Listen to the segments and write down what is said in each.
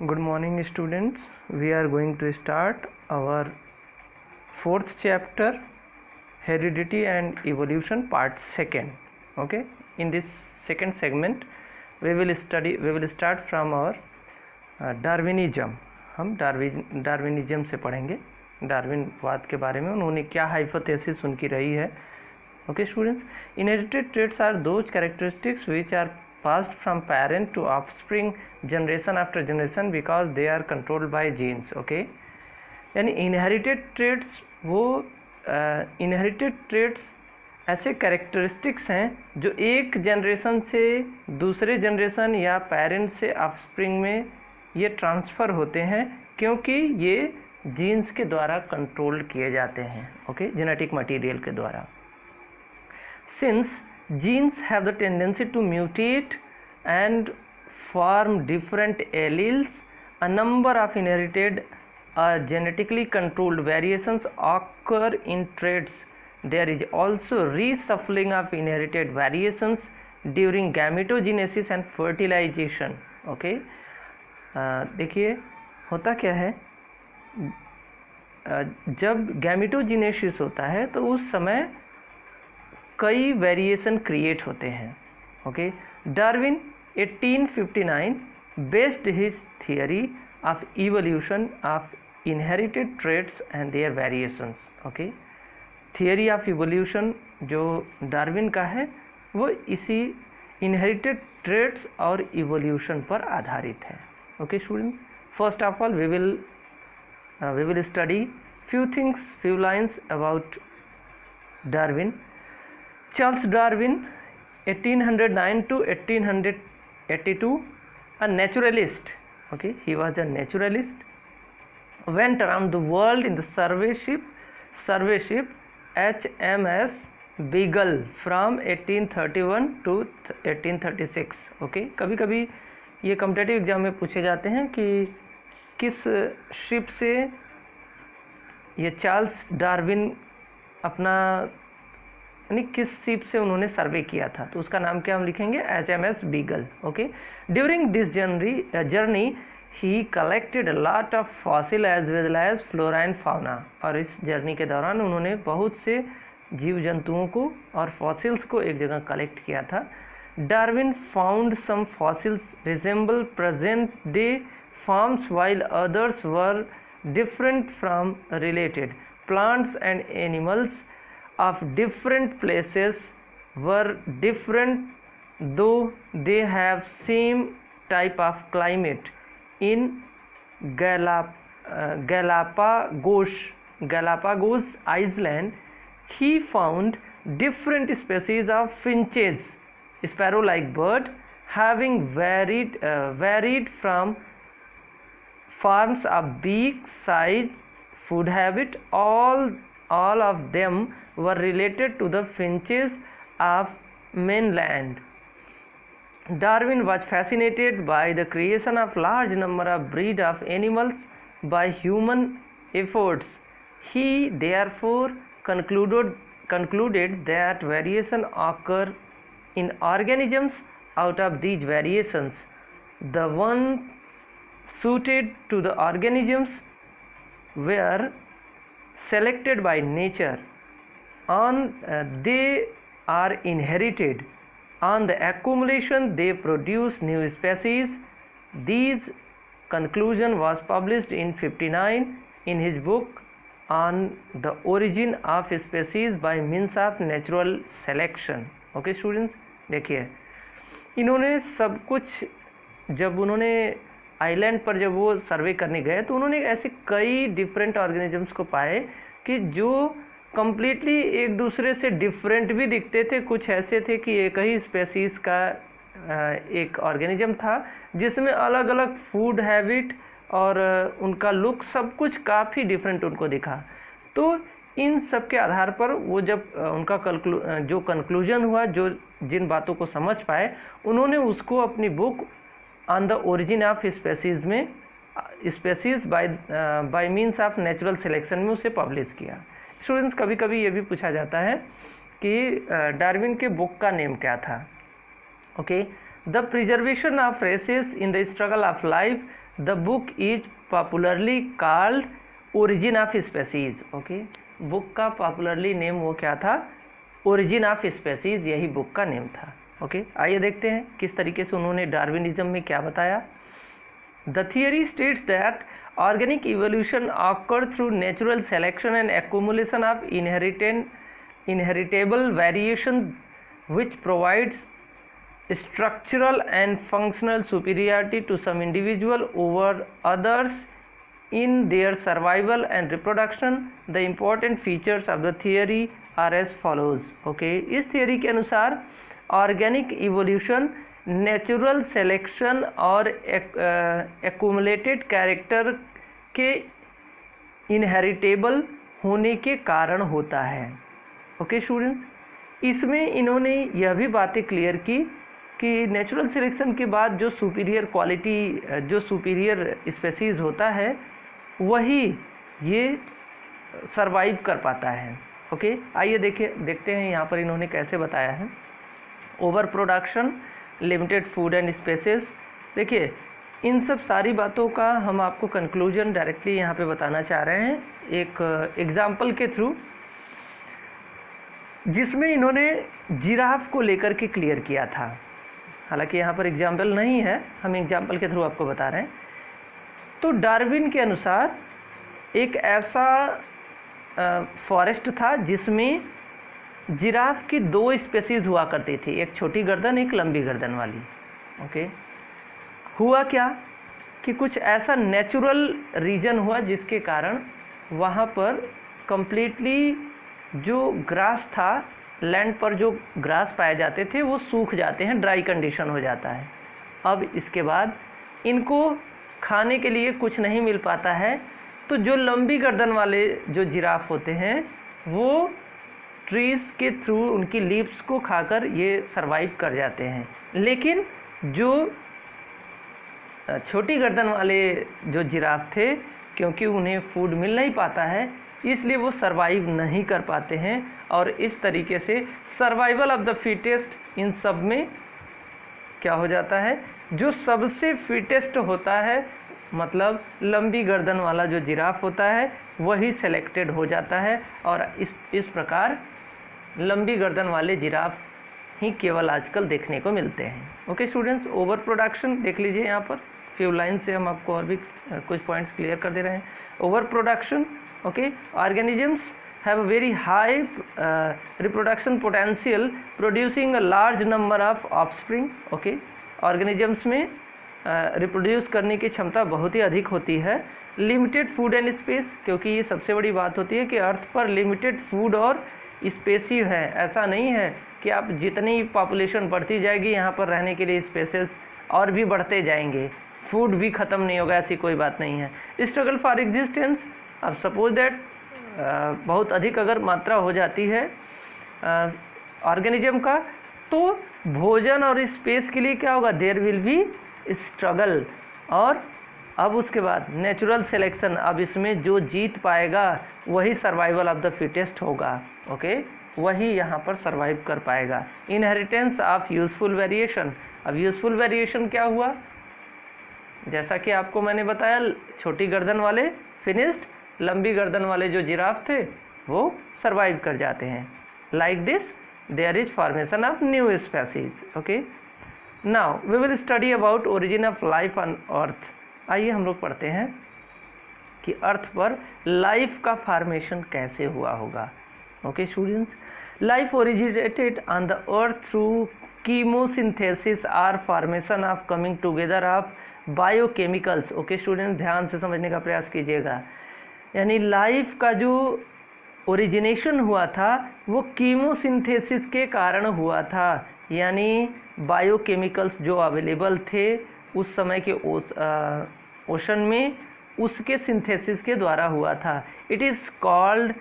Good morning, students. We are going to start our fourth chapter, Heredity and Evolution, part second. Okay. In this second segment, we will start from our Darwinism. हम Darwinism से पढ़ेंगे, डार्विनवाद के बारे में उन्होंने क्या hypothesis उनकी रही है. Okay, students. Inherited traits are those characteristics which are passed from parent to offspring generation after generation because they are controlled by genes. Okay, यानी inherited traits वो inherited traits ऐसे कैरेक्टरिस्टिक्स हैं जो एक जनरेशन से दूसरे जनरेशन या parent से ऑफस्प्रिंग में ये ट्रांसफ़र होते हैं क्योंकि ये जीन्स के द्वारा कंट्रोल किए जाते हैं. ओके, जेनेटिक मटेरियल के द्वारा. Since genes have the tendency to mutate and form different alleles, a number of inherited genetically controlled variations occur in traits. There is also reshuffling of inherited variations during gametogenesis and fertilization. Okay, देखिए होता क्या है, जब gametogenesis होता है तो उस समय कई वेरिएशन क्रिएट होते हैं. Okay, Darwin 1859 based his theory of evolution of inherited traits and their variations. Okay, theory of evolution जो डार्विन का है वो इसी इनहेरिटेड ट्रेट्स और इवोल्यूशन पर आधारित है. Okay students, first of all we will study few lines about Darwin. Charles Darwin, 1809 to 1882, a naturalist. Okay, he was a naturalist. Went around the world in the survey ship HMS Beagle from 1831 to 1836. Okay, कभी कभी ये competitive exam में पूछे जाते हैं कि किस ship से ये चार्ल्स डार्विन अपना यानी किस शिप से उन्होंने सर्वे किया था, तो उसका नाम क्या हम लिखेंगे, HMS Beagle. Okay, during this journey he collected a lot of fossil as well as flora and fauna. और इस जर्नी के दौरान उन्होंने बहुत से जीव जंतुओं को और फॉसिल्स को एक जगह कलेक्ट किया था. Darwin found some fossils resemble present day forms while others were different from related. Plants and animals of different places were different though they have same type of climate. In Galapagos Island, he found different species of finches, sparrow-like bird, having varied from forms of beak, size, food habit. All of them were related to the finches of mainland. Darwin was fascinated by the creation of large number of breed of animals by human efforts. He therefore concluded that variation occur in organisms. Out of these variations, the ones suited to the organisms were selected by nature. They are inherited. On the accumulation, they produce new species. This conclusion was published in 59 in his book on the origin of species by means of natural selection. Okay students, देखिए इन्होंने सब कुछ, जब उन्होंने island पर जब वो सर्वे करने गए तो उन्होंने ऐसे कई डिफरेंट ऑर्गेनिजम्स को पाए कि जो कम्प्लीटली एक दूसरे से डिफरेंट भी दिखते थे. कुछ ऐसे थे कि एक ही स्पेसीज़ का एक ऑर्गेनिज्म था जिसमें अलग अलग फूड हैबिट और उनका लुक सब कुछ काफ़ी डिफरेंट उनको दिखा. तो इन सब के आधार पर वो जब उनका जो कंक्लूजन हुआ, जो जिन बातों को समझ पाए, उन्होंने उसको अपनी book on the origin of species में species by means of natural selection में उसे पब्लिश किया. स्टूडेंट्स, कभी कभी ये भी पूछा जाता है कि डार्विन के बुक का नेम क्या था. Okay, the preservation of races in the struggle of life the book is popularly called origin of species. Okay, book का पॉपुलरली नेम वो क्या था? ओरिजिन ऑफ स्पेसीज, यही बुक का नेम था। ओके, आइए देखते हैं किस तरीके से उन्होंने डार्विनिज्म में क्या बताया। The theory states that organic evolution occur through natural selection and accumulation of inheritable variation which provides structural and functional superiority to some individual over others in their survival and reproduction. The important features of the theory are as follows. Okay, इस theory के अनुसार organic evolution natural selection और accumulated character के inheritable होने के कारण होता है। ओके स्टूडेंट्स, इसमें इन्होंने यह भी बातें क्लियर की कि नेचुरल सिलेक्शन के बाद जो सुपीरियर क्वालिटी, जो सुपीरियर स्पेसीज होता है वही ये सरवाइव कर पाता है। ओके, आइए देखते हैं यहाँ पर इन्होंने कैसे बताया है। Over production, limited food and spaces. देखिए, इन सब सारी बातों का हम आपको कंक्लूजन डायरेक्टली यहाँ पे बताना चाह रहे हैं एक एग्जाम्पल के थ्रू, जिसमें इन्होंने जिराफ को लेकर के क्लियर किया था। हालांकि यहाँ पर एग्जाम्पल नहीं है, हम एग्जाम्पल के थ्रू आपको बता रहे हैं। तो डार्विन के अनुसार एक ऐसा फॉरेस्ट था जिसमें जिराफ की 2 स्पेसीज हुआ करती थी, एक छोटी गर्दन, एक लंबी गर्दन वाली। ओके, हुआ क्या कि कुछ ऐसा नेचुरल रीजन हुआ जिसके कारण वहाँ पर कंप्लीटली जो ग्रास था, लैंड पर जो ग्रास पाए जाते थे वो सूख जाते हैं, ड्राई कंडीशन हो जाता है। अब इसके बाद इनको खाने के लिए कुछ नहीं मिल पाता है, तो जो लंबी गर्दन वाले जो जिराफ होते हैं वो ट्रीज़ के थ्रू उनकी लीव्स को खाकर ये सरवाइव कर जाते हैं। लेकिन जो छोटी गर्दन वाले जो जिराफ थे, क्योंकि उन्हें फूड मिल नहीं पाता है, इसलिए वो सरवाइव नहीं कर पाते हैं। और इस तरीके से सर्वाइवल ऑफ द फिटेस्ट इन सब में क्या हो जाता है, जो सबसे फिटेस्ट होता है, मतलब लंबी गर्दन वाला जो जिराफ होता है वही सेलेक्टेड हो जाता है। और इस प्रकार लंबी गर्दन वाले जिराफ ही केवल आजकल देखने को मिलते हैं। ओके स्टूडेंट्स, ओवर प्रोडक्शन देख लीजिए, यहाँ पर फ्यू लाइन से हम आपको और भी कुछ पॉइंट्स क्लियर कर दे रहे हैं। Over production, okay, organisms have a very high reproduction potential producing a large number of offspring. okay, organisms में रिप्रोड्यूस करने की क्षमता बहुत ही अधिक होती है। लिमिटेड फूड एंड स्पेस, क्योंकि ये सबसे बड़ी बात होती है कि अर्थ पर लिमिटेड फूड और स्पेस ही है। ऐसा नहीं है कि आप जितनी पॉपुलेशन बढ़ती जाएगी यहाँ पर रहने के लिए स्पेसेस और भी बढ़ते जाएंगे, फूड भी ख़त्म नहीं होगा, ऐसी कोई बात नहीं है। स्ट्रगल फॉर एग्जिस्टेंस, अब सपोज दैट बहुत अधिक अगर मात्रा हो जाती है ऑर्गेनिज्म का, तो भोजन और स्पेस के लिए क्या होगा, देयर विल बी स्ट्रगल। और अब उसके बाद नेचुरल सिलेक्शन, अब इसमें जो जीत पाएगा वही सर्वाइवल ऑफ द फिटेस्ट होगा। ओके, वही यहाँ पर सर्वाइव कर पाएगा। इनहेरिटेंस ऑफ यूजफुल वेरिएशन, अब यूजफुल वेरिएशन क्या हुआ, जैसा कि आपको मैंने बताया, छोटी गर्दन वाले फिनिश्ड, लंबी गर्दन वाले जो जिराफ थे वो सर्वाइव कर जाते हैं। Like this there is formation of new species. Okay, now we will study about origin of life on earth. आइए हम लोग पढ़ते हैं कि अर्थ पर लाइफ का फॉर्मेशन कैसे हुआ होगा। Okay students, life originated on the earth through chemosynthesis or formation of coming together of biochemicals. Okay students, ध्यान से समझने का प्रयास कीजिएगा। यानी लाइफ का जो ओरिजिनेशन हुआ था वो कीमोसिंथेसिस के कारण हुआ था, यानी बायोकेमिकल्स जो अवेलेबल थे उस समय के ओशन में, उसके सिंथेसिस के द्वारा हुआ था। It is called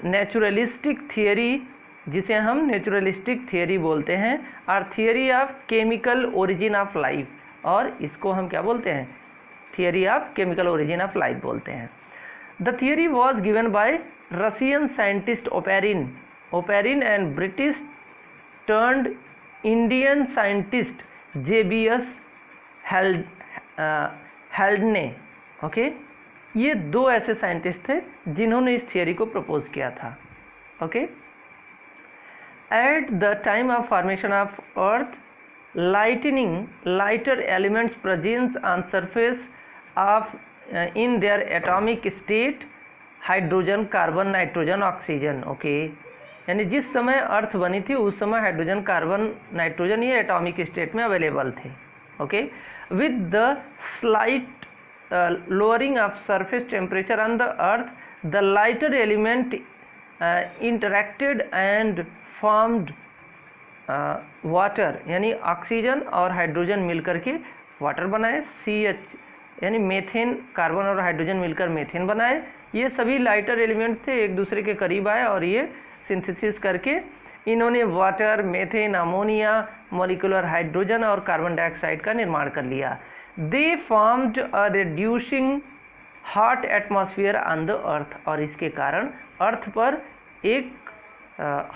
naturalistic theory, जिसे हम नेचुरलिस्टिक थियरी बोलते हैं, और theory of chemical origin of life, और इसको हम क्या बोलते हैं, theory of chemical origin of life बोलते हैं। The theory was given by Russian scientist Oparin and British turned Indian scientist J.B.S. Haldane, okay, ये दो ऐसे साइंटिस्ट थे जिन्होंने इस थियरी को प्रपोज किया था, okay. At the time of formation of earth, lighter elements present on surface of in their atomic state, hydrogen, carbon, nitrogen, oxygen, okay. यानी जिस समय अर्थ बनी थी उस समय हाइड्रोजन, कार्बन, नाइट्रोजन ये एटॉमिक स्टेट में अवेलेबल थे, okay. With the slight lowering of surface temperature on the earth, the lighter element interacted and formed water, यानी ऑक्सीजन और हाइड्रोजन मिलकर के वाटर बनाए, CH यानी मेथेन, कार्बन और हाइड्रोजन मिलकर मेथेन बनाए। ये सभी लाइटर एलिमेंट थे, एक दूसरे के करीब आए और ये सिंथेसिस करके इन्होंने water, methane, ammonia, molecular hydrogen और कार्बन डाइऑक्साइड का निर्माण कर लिया। दे formed a reducing hot atmosphere on the अर्थ, और इसके कारण अर्थ पर एक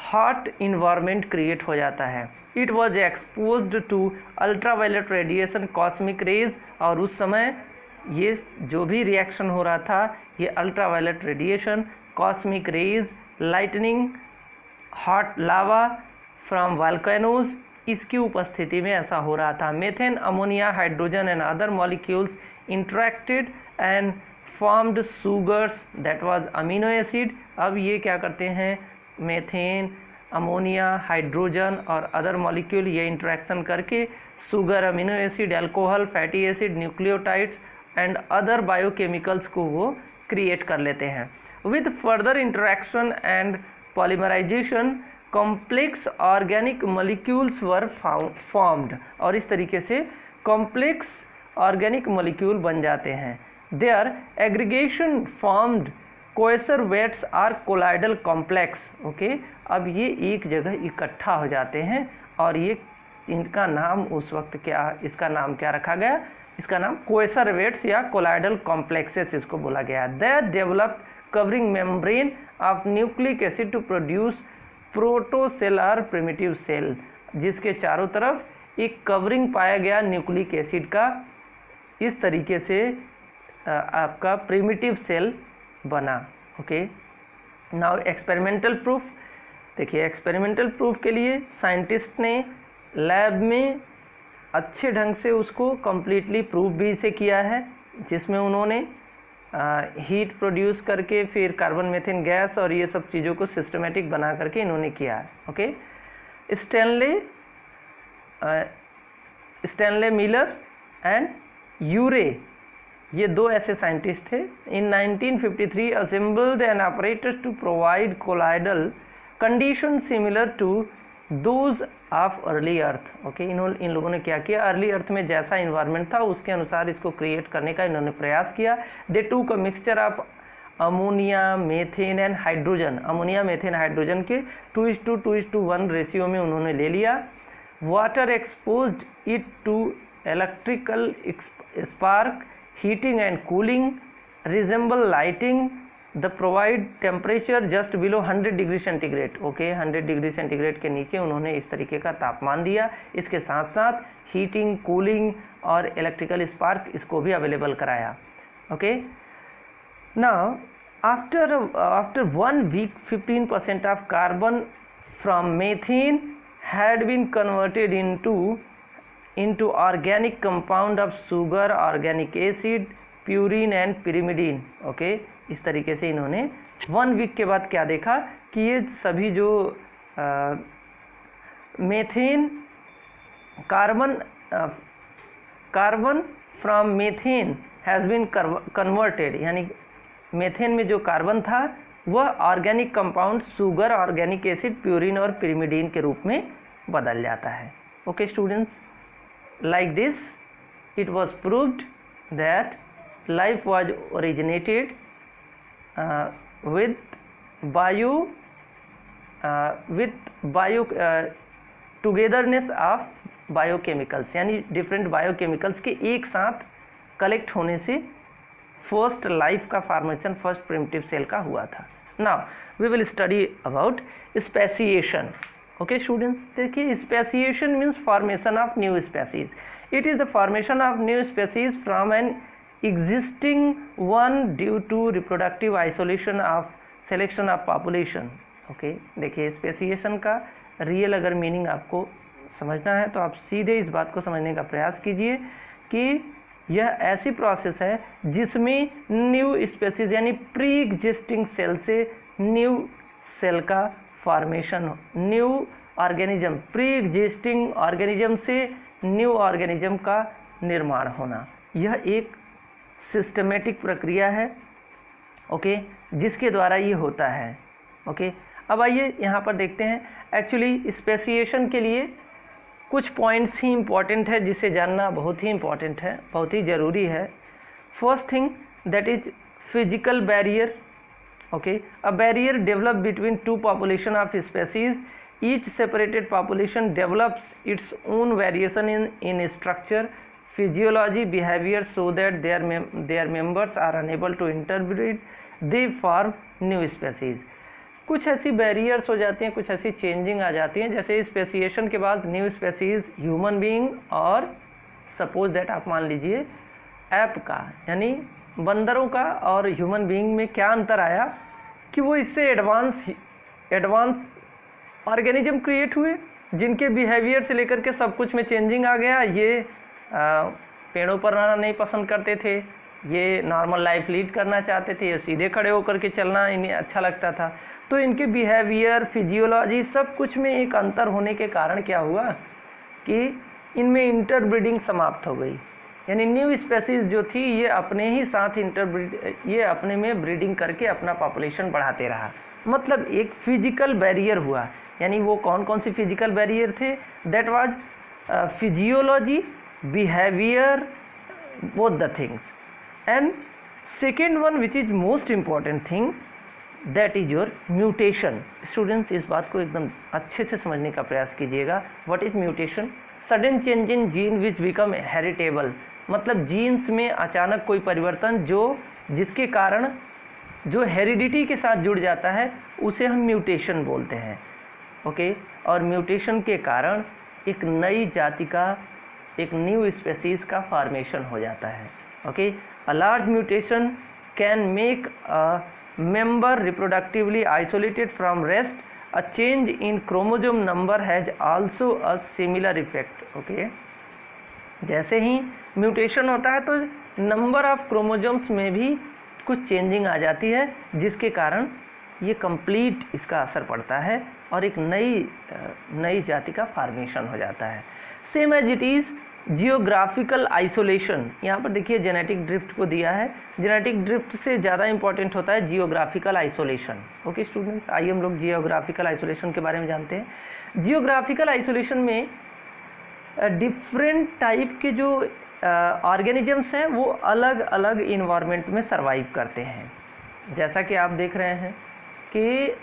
हॉट इन्वायरमेंट क्रिएट हो जाता है। It was exposed to ultraviolet radiation, cosmic rays, और उस समय ये जो भी रिएक्शन हो रहा था ये ultraviolet radiation, cosmic rays, lightning, hot lava from volcanoes, इसकी उपस्थिति में ऐसा हो रहा था। Methane, ammonia, hydrogen and other molecules interacted and formed sugars, that was amino acid. अब ये क्या करते हैं, मेथेन, अमोनिया, हाइड्रोजन और अदर मॉलिक्यूल ये इंटरेक्शन करके sugar, amino acid, alcohol, fatty acid, nucleotides and other biochemicals को वो क्रिएट कर लेते हैं। With further interaction and polymerization, complex organic molecules were formed, और इस तरीके से कॉम्प्लेक्स ऑर्गेनिक मॉलिक्यूल बन जाते हैं। Their aggregation formed coacervates are colloidal complex, okay. अब ये एक जगह इकट्ठा हो जाते हैं और ये इनका नाम उस वक्त क्या, इसका नाम क्या रखा गया, इसका नाम कोएसर वेट्स या कोलाइडल कॉम्प्लेक्सेस इसको बोला गया। They develop covering membrane of nucleic acid to produce protocellular primitive cell, जिसके चारों तरफ एक कवरिंग पाया गया न्यूक्लिक एसिड का। इस तरीके से आपका प्रिमिटिव सेल बना, ओके। नाउ एक्सपेरिमेंटल प्रूफ, देखिए एक्सपेरिमेंटल प्रूफ के लिए साइंटिस्ट ने लैब में अच्छे ढंग से उसको कम्प्लीटली प्रूफ भी इसे किया है, जिसमें उन्होंने हीट प्रोड्यूस करके फिर कार्बन मीथेन गैस और ये सब चीज़ों को सिस्टमेटिक बना करके इन्होंने किया है, okay. Stanley Miller and Urey, ये दो ऐसे साइंटिस्ट थे। In 1953 assembled an apparatus to provide colloidal condition similar to those of early earth, okay. इन लोगों ने क्या किया, अर्ली अर्थ में जैसा इन्वायरमेंट था उसके अनुसार इसको क्रिएट करने का इन्होंने प्रयास किया। They took a mixture of ammonia, methane and hydrogen, ammonia, methane, hydrogen के 2:1 रेशियो में उन्होंने ले लिया। Water exposed it to electrical spark, heating and cooling, resemble lighting, the provide temperature just below 100 degree centigrade, okay. 100 degree centigrade के नीचे उन्होंने इस तरीके का तापमान दिया। इसके साथ साथ हीटिंग, कूलिंग और इलेक्ट्रिकल स्पार्क इसको भी अवेलेबल कराया, okay. Now after 1 week 15% of carbon from methane had been converted into organic compound of sugar, organic acid, purine and pyrimidine, okay. इस तरीके से इन्होंने 1 week के बाद क्या देखा कि ये सभी जो methane, carbon from methane has been converted, यानी मेथेन में जो कार्बन था वह organic compound sugar, organic acid, purine और पिरिमिडीन के रूप में बदल जाता है, okay students. Like this, it was proved that life was originated with togetherness of biochemicals, यानी different biochemicals के एक साथ कलेक्ट होने से फर्स्ट लाइफ का फॉर्मेशन फर्स्ट प्रिमिटिव सेल का हुआ था। Now we will study about speciation. Okay students, देखिए speciation means formation of new species. It is the formation of new species from an existing one due to reproductive isolation of selection of population. Okay देखिए speciation का real अगर meaning आपको समझना है तो आप सीधे इस बात को समझने का प्रयास कीजिए कि यह ऐसी प्रोसेस है जिसमें न्यू स्पेसीज यानी प्री एग्जिस्टिंग सेल से न्यू सेल का formation, new organism, pre existing organism से न्यू ऑर्गेनिज्म का निर्माण होना, यह एक सिस्टमेटिक प्रक्रिया है ओके जिसके द्वारा ये होता है ओके। अब आइए यहाँ पर देखते हैं एक्चुअली स्पेसिएशन के लिए कुछ पॉइंट्स ही इम्पॉर्टेंट है जिसे जानना बहुत ही इम्पॉर्टेंट है, बहुत ही ज़रूरी है। First thing that is physical barrier okay, a barrier develop between two population of species, each separated population develops its own variation in structure, physiology, behavior so that their members are unable to interbreed, they form new species। कुछ ऐसी barriers हो जाती हैं, कुछ ऐसी changing आ जाती हैं, जैसे स्पेसिएशन के बाद न्यू स्पेसीज ह्यूमन बीइंग और सपोज दैट आप मान लीजिए ऐप का यानी बंदरों का और ह्यूमन बीइंग में क्या अंतर आया कि वो इससे एडवांस ऑर्गेनिज्म क्रिएट हुए जिनके बिहेवियर से लेकर के सब कुछ में चेंजिंग आ गया। ये पेड़ों पर रहना नहीं पसंद करते थे, ये नॉर्मल लाइफ लीड करना चाहते थे, ये सीधे खड़े होकर के चलना इन्हें अच्छा लगता था। तो इनके बिहेवियर, फिजियोलॉजी सब कुछ में एक अंतर होने के कारण क्या हुआ कि इनमें इंटरब्रीडिंग समाप्त हो गई, यानी न्यू स्पेसीज जो थी ये अपने ही साथ ये अपने में ब्रीडिंग करके अपना पॉपुलेशन बढ़ाते रहा। मतलब एक फिजिकल बैरियर हुआ, यानी वो कौन कौन सी फिजिकल बैरियर थे, that was physiology, behavior, both the things, and second one which is most important thing that is your mutation। Students इस बात को एकदम अच्छे से समझने का प्रयास कीजिएगा। What is mutation? Sudden change in gene which become heritable, मतलब जीन्स में अचानक कोई परिवर्तन जिसके कारण जो हेरिडिटी के साथ जुड़ जाता है उसे हम म्यूटेशन बोलते हैं ओके। और म्यूटेशन के कारण एक नई जाति का, एक न्यू स्पेसीज का फॉर्मेशन हो जाता है okay. A large mutation can make a member reproductively isolated from rest, a change in chromosome number has also a similar effect okay. जैसे ही म्यूटेशन होता है तो नंबर ऑफ क्रोमोसोम्स में भी कुछ चेंजिंग आ जाती है जिसके कारण ये कंप्लीट इसका असर पड़ता है और एक नई जाति का फॉर्मेशन हो जाता है। Same as it is geographical isolation. यहाँ पर देखिए जेनेटिक ड्रिफ्ट को दिया है, जेनेटिक ड्रिफ्ट से ज़्यादा इंपॉर्टेंट होता है जियोग्राफिकल आइसोलेशन ओके। स्टूडेंट्स आइए हम लोग जियोग्राफिकल आइसोलेशन के बारे में जानते हैं। जियोग्राफिकल आइसोलेशन में डिफरेंट टाइप के जो ऑर्गेनिजम्स हैं वो अलग अलग इन्वायरमेंट में सर्वाइव करते हैं। जैसा कि आप देख रहे हैं कि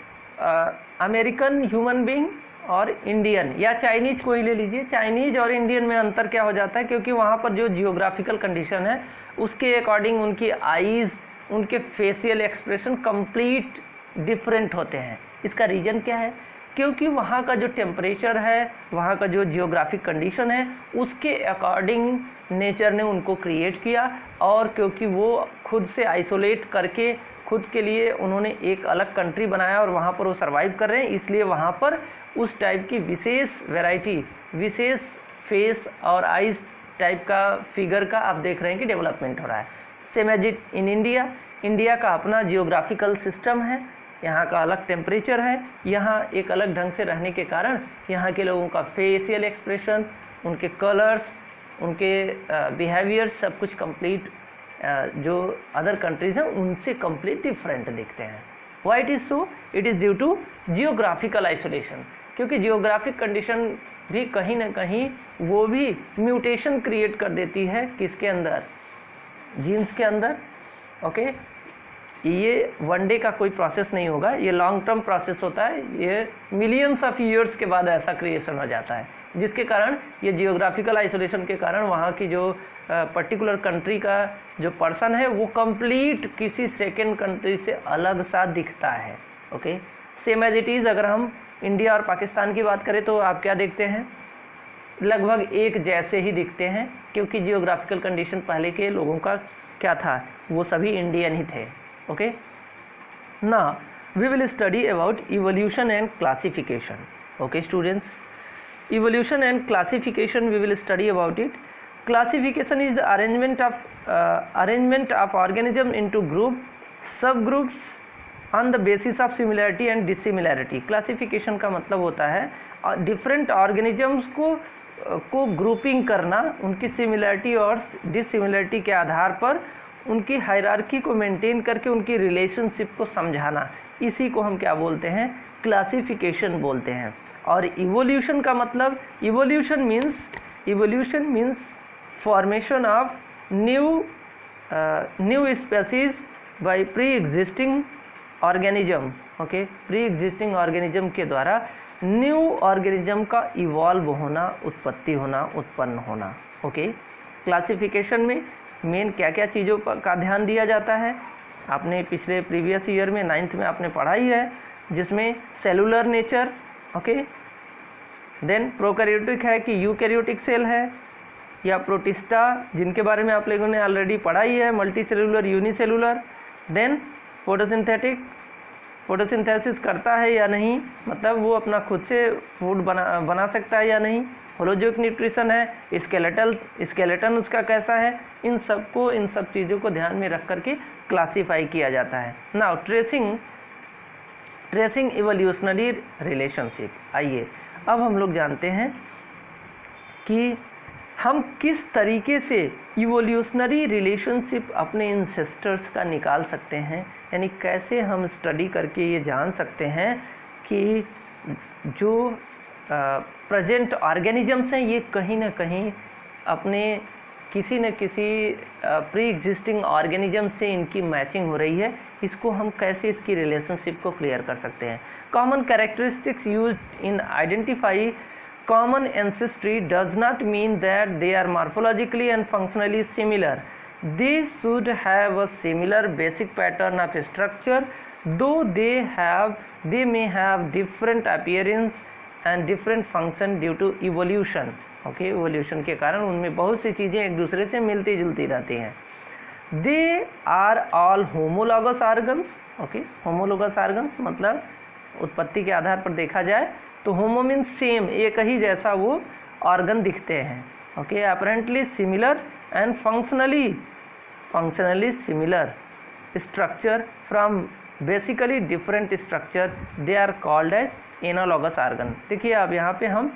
अमेरिकन ह्यूमन बीइंग और इंडियन या चाइनीज को ही ले लीजिए, चाइनीज और इंडियन में अंतर क्या हो जाता है, क्योंकि वहाँ पर जो जियोग्राफिकल कंडीशन है उसके अकॉर्डिंग उनकी आईज़, उनके फेशियल एक्सप्रेशन कंप्लीट डिफरेंट होते हैं। इसका रीज़न क्या है? क्योंकि वहाँ का जो टेम्परेचर है, वहाँ का जो जियोग्राफिक कंडीशन है उसके अकॉर्डिंग नेचर ने उनको क्रिएट किया, और क्योंकि वो खुद से आइसोलेट करके खुद के लिए उन्होंने एक अलग कंट्री बनाया और वहाँ पर वो सर्वाइव कर रहे हैं, इसलिए वहाँ पर उस टाइप की विशेष वैरायटी, विशेष फेस और आइज टाइप का फिगर का आप देख रहे हैं कि डेवलपमेंट हो रहा है। Same as it in India, India का अपना जियोग्राफिकल सिस्टम है, यहाँ का अलग टेम्परेचर है, यहाँ एक अलग ढंग से रहने के कारण यहाँ के लोगों का फेशियल एक्सप्रेशन, उनके कलर्स, उनके बिहेवियर सब कुछ कंप्लीट जो अदर कंट्रीज हैं उनसे कंप्लीट डिफरेंट दिखते हैं। Why it is so? It is due to geographical isolation, क्योंकि जियोग्राफिक कंडीशन भी कहीं ना कहीं वो भी म्यूटेशन क्रिएट कर देती है किसके अंदर, जीन्स के अंदर ओके। ये वन डे का कोई प्रोसेस नहीं होगा, ये लॉन्ग टर्म प्रोसेस होता है, ये मिलियंस ऑफ ईयर्स के बाद ऐसा क्रिएशन हो जाता है, जिसके कारण ये जियोग्राफिकल आइसोलेशन के कारण वहाँ की जो पर्टिकुलर कंट्री का जो पर्सन है वो कंप्लीट किसी सेकेंड कंट्री से अलग सा दिखता है okay. Same as it is अगर हम इंडिया और पाकिस्तान की बात करें तो आप क्या देखते हैं, लगभग एक जैसे ही दिखते हैं, क्योंकि जियोग्राफिकल कंडीशन पहले के लोगों का क्या था, वो सभी इंडियन ही थे। Okay, now we will study about evolution and classification. Okay students, evolution and classification we will study about it. Classification is the arrangement of organism into group, subgroups on the basis of similarity and dissimilarity. Classification का मतलब होता है different organisms को grouping करना, उनकी similarity और डिससिमिलरिटी के आधार पर उनकी हायरार्की को मेंटेन करके उनकी रिलेशनशिप को समझाना, इसी को हम क्या बोलते हैं, क्लासिफिकेशन बोलते हैं। और इवोल्यूशन का मतलब, evolution means formation of new species by pre existing organism. Okay, pre existing organism के द्वारा न्यू ऑर्गेनिज्म का इवॉल्व होना, उत्पत्ति होना, उत्पन्न होना। ओके, क्लासिफिकेशन में मेन क्या क्या चीज़ों का ध्यान दिया जाता है, आपने पिछले प्रीवियस ईयर में 9th में आपने पढ़ा ही है, जिसमें cellular nature, okay, then prokaryotic है कि यूकैरियोटिक सेल है या प्रोटिस्टा, जिनके बारे में आप लोगों ने ऑलरेडी पढ़ा ही है, multi cellular, unicellular. Then photosynthetic, photosynthesis करता है या नहीं, मतलब वो अपना खुद से फूड बना सकता है या नहीं। होलोजोइक न्यूट्रिशन है, स्केलेटन उसका कैसा है, इन सब चीज़ों को ध्यान में रख करके क्लासीफाई किया जाता है। Now tracing evolutionary relationship. आइए अब हम लोग जानते हैं कि हम किस तरीके से इवोल्यूशनरी रिलेशनशिप अपने इंसेस्टर्स का निकाल सकते हैं, यानी कैसे हम स्टडी करके ये जान सकते हैं कि जो प्रेजेंट ऑर्गेनिजम्स हैं ये कहीं ना कहीं अपने किसी न किसी प्री एग्जिस्टिंग ऑर्गेनिज्म से इनकी मैचिंग हो रही है, इसको हम कैसे इसकी रिलेशनशिप को क्लियर कर सकते हैं। Common characteristics use in identify common ancestry does not mean that they are morphologically and functionally similar, they should have a similar basic pattern of structure, though they may have different appearance and different function due to evolution. Okay, evolution के कारण उनमें बहुत सी चीज़ें एक दूसरे से मिलती जुलती रहती हैं। They are all homologous organs. Okay, homologous organs मतलब उत्पत्ति के आधार पर देखा जाए तो होमो मीन्स सेम, एक ही जैसा वो ऑर्गन दिखते हैं। Okay, apparently similar and functionally similar structure from basically different structure, they are called as analogous organ. देखिए अब यहाँ पे हम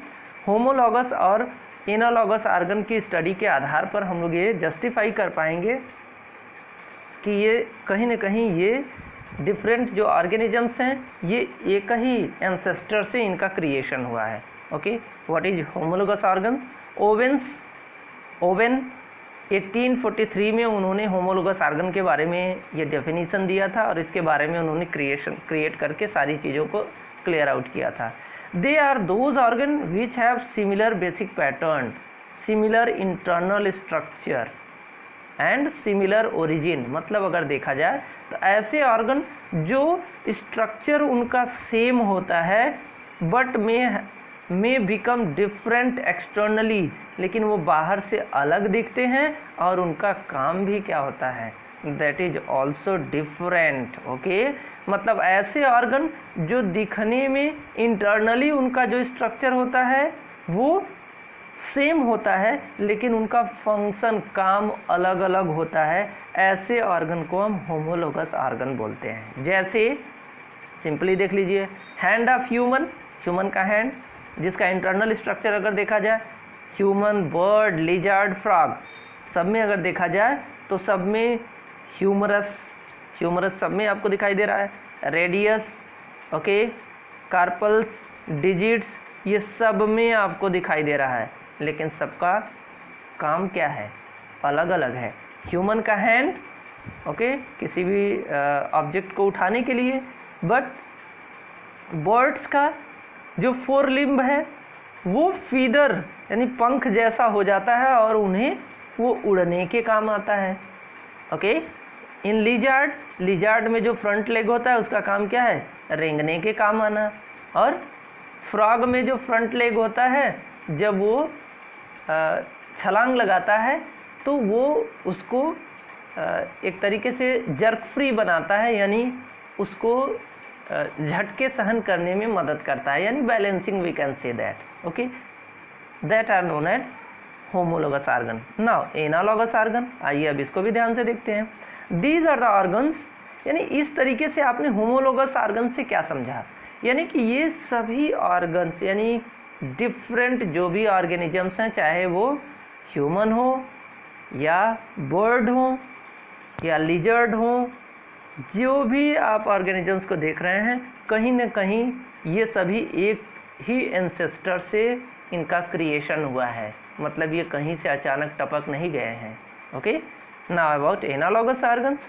होमोलॉगस और एनालॉगस ऑर्गन की स्टडी के आधार पर हम लोग ये जस्टिफाई कर पाएंगे कि ये कहीं ना कहीं ये डिफरेंट जो ऑर्गेनिजम्स हैं ये एक ही एंसेस्टर से इनका क्रिएशन हुआ है। Okay, what is homologous organ? Owen 1843 में उन्होंने होमोलॉगस ऑर्गन के बारे में ये डेफिनेशन दिया था और इसके बारे में उन्होंने क्रिएट करके सारी चीज़ों को क्लियर आउट किया था। They are those organ which have similar basic pattern, similar internal structure and similar origin। मतलब अगर देखा जाए तो ऐसे ऑर्गन जो स्ट्रक्चर उनका सेम होता है but may become different externally, लेकिन वो बाहर से अलग दिखते हैं और उनका काम भी क्या होता है, that is also different. Okay, मतलब ऐसे ऑर्गन जो दिखने में इंटरनली उनका जो स्ट्रक्चर होता है वो सेम होता है लेकिन उनका फंक्शन, काम अलग अलग होता है, ऐसे ऑर्गन को हम होमोलॉगस ऑर्गन बोलते हैं। जैसे सिंपली देख लीजिए, हैंड ऑफ ह्यूमन का हैंड जिसका इंटरनल स्ट्रक्चर अगर देखा जाए, ह्यूमन, बर्ड, लिजर्ड, फ्रॉग, सब में अगर देखा जाए तो सब में ह्यूमरस सब में आपको दिखाई दे रहा है, रेडियस, ओके, कार्पल्स, डिजिट्स, ये सब में आपको दिखाई दे रहा है, लेकिन सबका काम क्या है, अलग अलग है। ह्यूमन का हैंड, ओके, किसी भी ऑब्जेक्ट को उठाने के लिए, बट बर्ड्स का जो फोर लिम्ब है वो फीदर यानी पंख जैसा हो जाता है और उन्हें वो उड़ने के काम आता है। ओके, इन लिजार्ड में जो फ्रंट लेग होता है उसका काम क्या है, रेंगने के काम आना। और फ्रॉग में जो फ्रंट लेग होता है जब वो छलांग लगाता है तो वो उसको एक तरीके से जर्क फ्री बनाता है, यानी उसको झटके सहन करने में मदद करता है, यानी balancing we can say that. Okay, that are known as homologous organ. Now analogous organ, आइए अब इसको भी ध्यान से देखते हैं. दीज आर द ऑर्गन्स, यानी इस तरीके से आपने होमोलोगस ऑर्गन से क्या समझा, यानी कि ये सभी ऑर्गन्स यानी डिफरेंट जो भी ऑर्गेनिजम्स हैं, चाहे वो ह्यूमन हो या बर्ड हो या लिजर्ड हो, जो भी आप ऑर्गेनिजम्स को देख रहे हैं, कहीं ना कहीं ये सभी एक ही एंसेस्टर से इनका क्रिएशन हुआ है, मतलब ये कहीं से अचानक टपक नहीं गए हैं. Okay, now about analogous organs.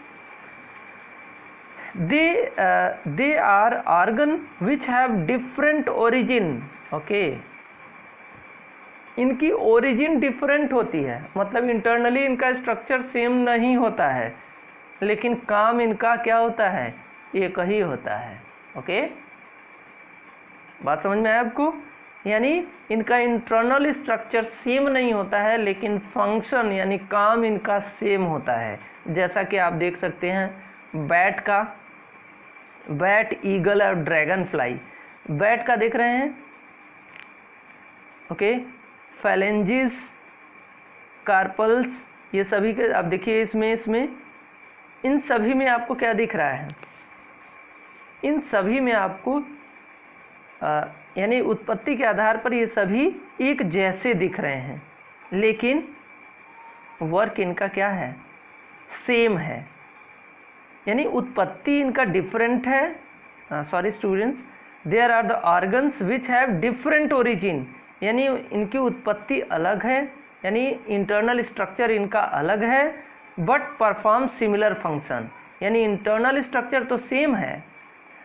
they are organ which have different origin. Okay, इनकी ओरिजिन डिफरेंट होती है, मतलब इंटरनली इनका स्ट्रक्चर सेम नहीं होता है, लेकिन काम इनका क्या होता है, एक ही होता है. ओके, बात समझ में आया आपको, यानी इनका इंटरनल स्ट्रक्चर सेम नहीं होता है, लेकिन फंक्शन यानी काम इनका सेम होता है. जैसा कि आप देख सकते हैं बैट, ईगल और ड्रैगन फ्लाई. बैट का देख रहे हैं, ओके, फैलेंजिस, कार्पल्स, ये सभी के आप देखिए इसमें इन सभी में आपको क्या दिख रहा है, इन सभी में आपको यानी उत्पत्ति के आधार पर ये सभी एक जैसे दिख रहे हैं, लेकिन वर्क इनका क्या है, सेम है. यानी उत्पत्ति इनका डिफरेंट है. Sorry students, there are the organs which have different origin, यानी इनकी उत्पत्ति अलग है, यानी इंटरनल स्ट्रक्चर इनका अलग है, बट परफॉर्म सिमिलर फंक्शन. यानी इंटरनल स्ट्रक्चर तो सेम है,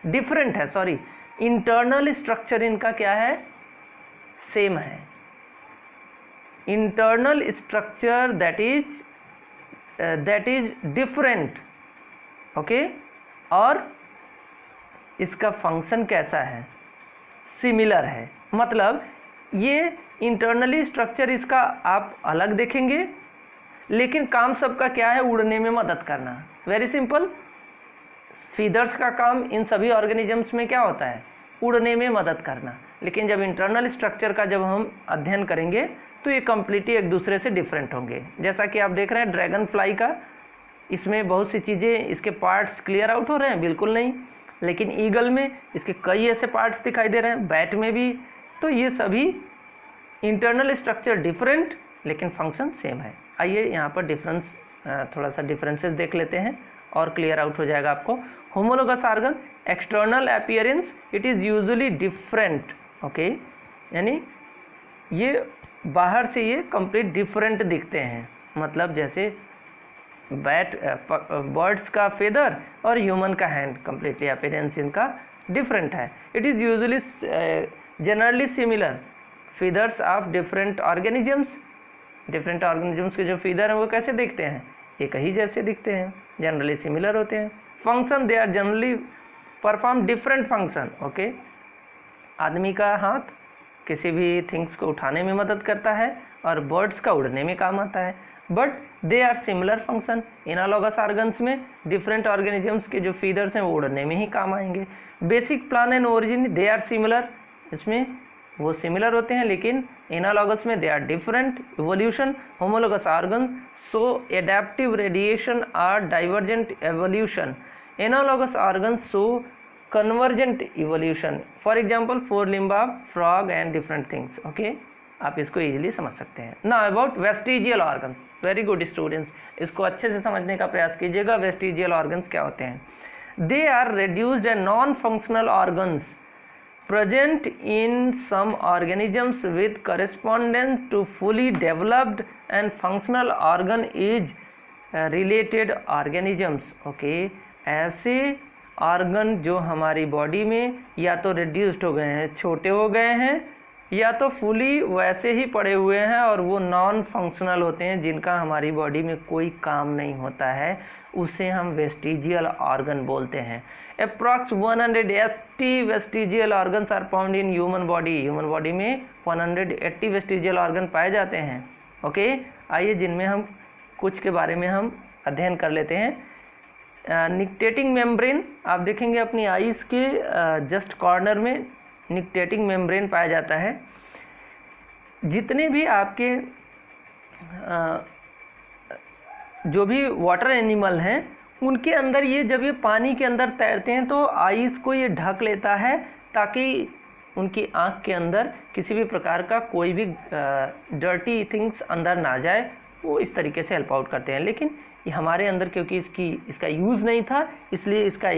डिफरेंट है, सॉरी, इंटरनल स्ट्रक्चर इनका क्या है, सेम है. Internal structure that is different. Okay, और इसका फंक्शन कैसा है, सिमिलर है. मतलब ये इंटरनली स्ट्रक्चर इसका आप अलग देखेंगे, लेकिन काम सबका क्या है, उड़ने में मदद करना. वेरी सिंपल, फीदर्स का काम इन सभी ऑर्गेनिजम्स में क्या होता है, उड़ने में मदद करना. लेकिन जब इंटरनल स्ट्रक्चर का जब हम अध्ययन करेंगे तो ये कम्प्लीटली एक दूसरे से डिफरेंट होंगे. जैसा कि आप देख रहे हैं ड्रैगन फ्लाई का, इसमें बहुत सी चीज़ें, इसके पार्ट्स क्लियर आउट हो रहे हैं, बिल्कुल नहीं. लेकिन ईगल में इसके कई ऐसे पार्ट्स दिखाई दे रहे हैं, बैट में भी. तो ये सभी इंटरनल स्ट्रक्चर डिफरेंट लेकिन फंक्शन सेम है. आइए यहाँ पर डिफरेंस, थोड़ा सा डिफरेंसेस देख लेते हैं और क्लियर आउट हो जाएगा आपको. Homologous organ, external appearance, it is usually different. Okay, यानी ये बाहर से ये कंप्लीट डिफरेंट दिखते हैं, मतलब जैसे बर्ड्स का फेदर और ह्यूमन का हैंड, कंप्लीटली अपीयरेंस इनका डिफरेंट है. It is usually generally similar feathers of different organisms. Different organisms के जो फीदर हैं वो कैसे दिखते हैं, एक ही जैसे दिखते हैं, जनरली सिमिलर होते हैं. Function, they are generally perform different function. Okay, आदमी का हाथ किसी भी थिंग्स को उठाने में मदद करता है और बर्ड्स का उड़ने में काम आता है, but they are similar function. Analogous organs में डिफरेंट ऑर्गेनिजम्स के जो फीदर्स हैं वो उड़ने में ही काम आएंगे. Basic plan and origin, they are similar, इसमें वो सिमिलर होते हैं, लेकिन एनालॉगस में they are different. Evolution, homologous organ so adaptive radiation और divergent evolution. Analogous organ so convergent evolution. For example fore limb of frog and different things. Okay, आप इसको easily समझ सकते हैं. Now about vestigial organs. Very good students, इसको अच्छे से समझने का प्रयास कीजिएगा. वेस्टिजियल ऑर्गन्स क्या होते हैं? They are reduced and non functional organs present in some organisms with correspondence to fully developed and functional organ is related organisms. Okay, ऐसे ऑर्गन जो हमारी बॉडी में या तो रिड्यूस्ड हो गए हैं, छोटे हो गए हैं, या तो फुली वैसे ही पड़े हुए हैं और वो नॉन फंक्शनल होते हैं, जिनका हमारी बॉडी में कोई काम नहीं होता है, उसे हम वेस्टिजियल ऑर्गन बोलते हैं. Approx 180 vestigial organs are found in human body. Human body में 180 वेस्टिजियल ऑर्गन पाए जाते हैं. ओके, आइए जिनमें हम कुछ के बारे में हम अध्ययन कर लेते हैं। निक्टेटिंग मेम्ब्रेन, आप देखेंगे अपनी आईज के जस्ट कॉर्नर में निक्टेटिंग मेम्ब्रेन पाया जाता है। जितने भी आपके जो भी वाटर एनिमल हैं उनके अंदर ये जब ये पानी के अंदर तैरते हैं तो आईज को ये ढक लेता है ताकि उनकी आँख के अंदर किसी भी प्रकार का कोई भी डर्टी थिंग्स अंदर ना जाए, वो इस तरीके से हेल्प आउट करते हैं। लेकिन ये हमारे अंदर क्योंकि इसका यूज़ नहीं था, इसलिए इसका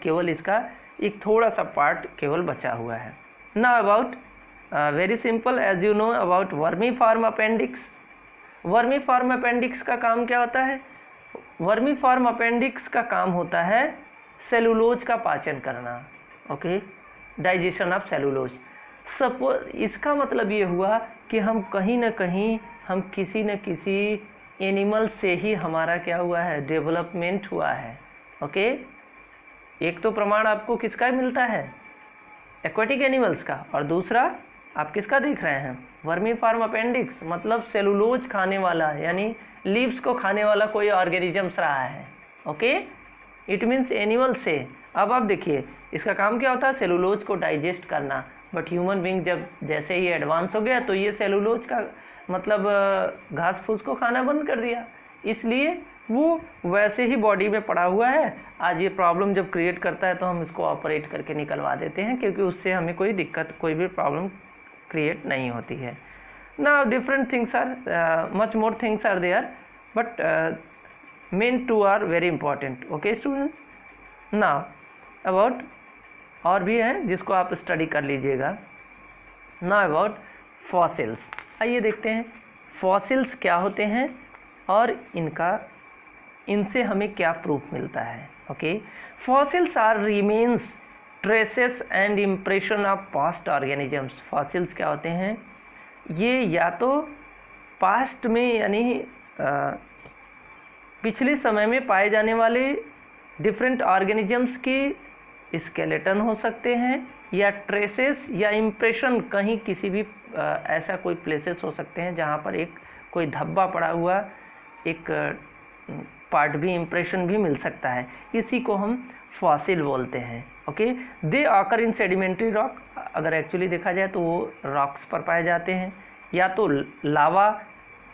केवल इसका एक थोड़ा सा पार्ट केवल बचा हुआ है। Now about very simple, as you know about vermiform appendix. Vermiform appendix का काम क्या होता है? वर्मीफॉर्म अपेंडिक्स का काम होता है सेलुलोज का पाचन करना, okay, digestion of cellulose. Suppose इसका मतलब ये हुआ कि हम कहीं ना कहीं हम किसी न किसी एनिमल से ही हमारा क्या हुआ है, डेवलपमेंट हुआ है, ओके। एक तो प्रमाण आपको किसका मिलता है, एक्वाटिक एनिमल्स का, और दूसरा आप किसका देख रहे हैं, वर्मीफॉर्म अपेंडिक्स, मतलब सेलुलोज खाने वाला यानी लीव्स को खाने वाला कोई ऑर्गेनिजम्स रहा है, ओके। इट मीन्स एनिमल से। अब आप देखिए इसका काम क्या होता है, सेलुलोज को डाइजेस्ट करना। बट ह्यूमन बींग जब जैसे ही एडवांस हो गया तो ये सेलुलोज का मतलब घास फूस को खाना बंद कर दिया, इसलिए वो वैसे ही बॉडी में पड़ा हुआ है। आज ये प्रॉब्लम जब क्रिएट करता है तो हम इसको ऑपरेट करके निकलवा देते हैं, क्योंकि उससे हमें कोई दिक्कत, कोई भी प्रॉब्लम क्रिएट नहीं होती है। Now different things are much more things are there, but main two are very important, okay students. Now about और भी हैं जिसको आप स्टडी कर लीजिएगा। Now about fossils, आइए देखते हैं फॉसिल्स क्या होते हैं और इनसे हमें क्या प्रूफ मिलता है, okay. Fossils are remains, traces and impression of past organisms. Fossils क्या होते हैं, ये या तो पास्ट में यानी पिछले समय में पाए जाने वाले डिफरेंट ऑर्गेनिजम्स की स्केलेटन हो सकते हैं, या ट्रेसेस या इम्प्रेशन, कहीं किसी भी ऐसा कोई प्लेसेस हो सकते हैं जहाँ पर एक कोई धब्बा पड़ा हुआ एक पार्ट भी, इम्प्रेशन भी मिल सकता है, इसी को हम फॉसिल बोलते हैं, okay. They occur in sedimentary rock, अगर एक्चुअली देखा जाए तो वो रॉक्स पर पाए जाते हैं, या तो लावा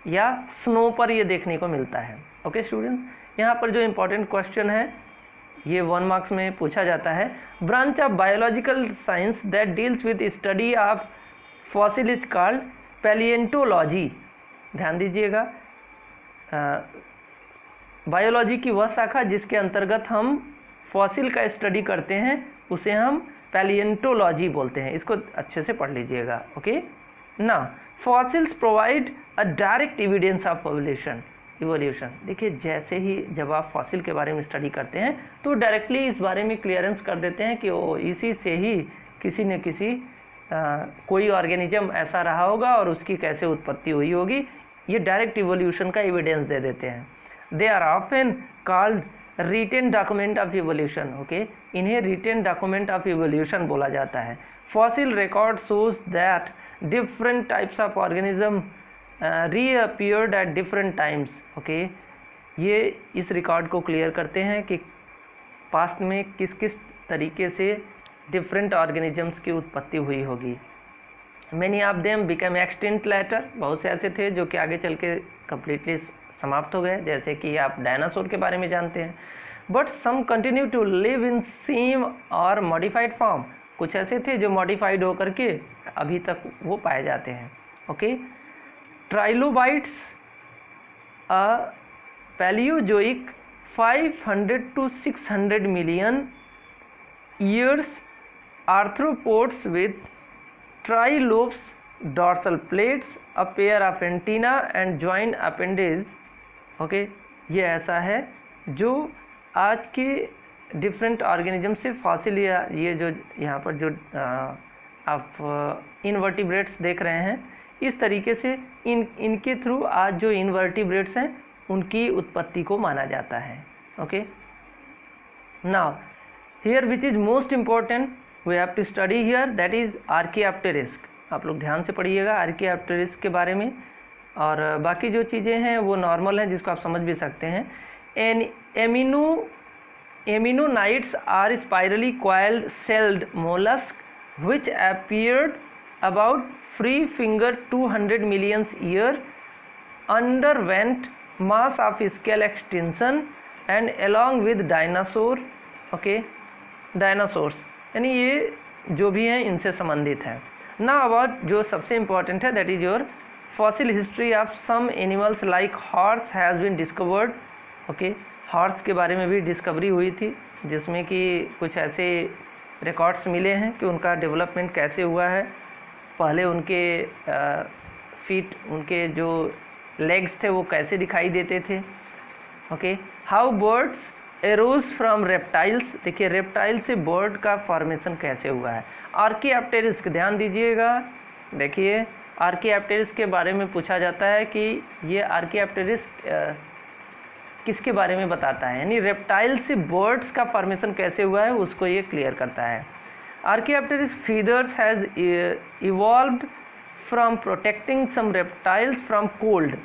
या स्नो पर ये देखने को मिलता है, ओके स्टूडेंट्स। यहाँ पर जो इम्पोर्टेंट क्वेश्चन है ये 1 मार्क्स में पूछा जाता है। Branch of biological science that deals with study of fossil is called palaeontology. ध्यान दीजिएगा, बायोलॉजी की वह शाखा जिसके अंतर्गत हम फॉसिल का स्टडी करते हैं उसे हम पैलिएंटोलॉजी बोलते हैं। इसको अच्छे से पढ़ लीजिएगा, ओके ना। Fossils provide a direct evidence of evolution. देखिए जैसे ही जब आप फॉसिल के बारे में स्टडी करते हैं तो डायरेक्टली इस बारे में क्लियरेंस कर देते हैं कि वो इसी से ही किसी न किसी कोई ऑर्गेनिज्म ऐसा रहा होगा और उसकी कैसे उत्पत्ति हुई होगी, ये डायरेक्ट इवोल्यूशन का एविडेंस दे देते हैं। They are often called written document of evolution, okay. इन्हें रिटेन डॉक्यूमेंट ऑफ इवोल्यूशन बोला जाता है। Fossil record shows that different types of organism reappeared at different times, okay. ये इस रिकॉर्ड को क्लियर करते हैं कि पास्ट में किस किस तरीके से डिफरेंट ऑर्गेनिजम्स की उत्पत्ति हुई होगी। Many of them become extinct later, बहुत से ऐसे थे जो कि आगे चल के कम्प्लीटली समाप्त हो गए, जैसे कि आप डायनासोर के बारे में जानते हैं। But some continue to live in same और मॉडिफाइड फॉर्म, कुछ ऐसे थे जो मॉडिफाइड होकर के अभी तक वो पाए जाते हैं, okay. Trilobites Palaeozoic 500 to 600 million years, arthropods with trilobes, dorsal plates, a pair of antenna and joint appendage, okay. ये ऐसा है जो आज के डिफरेंट ऑर्गेनिज्म से फॉसिल, या ये जो यहाँ पर जो आप इनवर्टिब्रेट्स देख रहे हैं, इस तरीके से इनके थ्रू आज जो इनवर्टिब्रेट्स हैं उनकी उत्पत्ति को माना जाता है, okay. Now here which is most important we have to study here, that is archaeopteryx. आप लोग ध्यान से पढ़िएगा आर्कियोप्टेरिस्क के बारे में, और बाकी जो चीज़ें हैं वो नॉर्मल हैं जिसको आप समझ भी सकते हैं। Ammonitids are spirally coiled celled mollusks which appeared about free finger 200 million year, underwent mass of scale extinction and along with dinosaurs यानी ये जो भी हैं इनसे संबंधित है। नाउ अबाउट जो सबसे इम्पॉर्टेंट है, that is your fossil history of some animals like horse has been discovered. Horse के बारे में भी डिस्कवरी हुई थी, जिसमें कि कुछ ऐसे रिकॉर्ड्स मिले हैं कि उनका डेवलपमेंट कैसे हुआ है। पहले उनके फीट, उनके जो लेग्स थे वो कैसे दिखाई देते थे। How birds arrows from reptiles, देखिए रेप्टाइल से बर्ड का फॉर्मेशन कैसे हुआ है। आर्कियोप्टेरिस, ध्यान दीजिएगा, देखिए आर्कियोप्टेरिस के बारे में पूछा जाता है कि ये आर्कियोप्टेरिस किसके बारे में बताता है, यानी रेप्टाइल से बर्ड्स का फॉर्मेशन कैसे हुआ है उसको ये क्लियर करता है। Archaeopteryx feathers has evolved from protecting some reptiles from cold.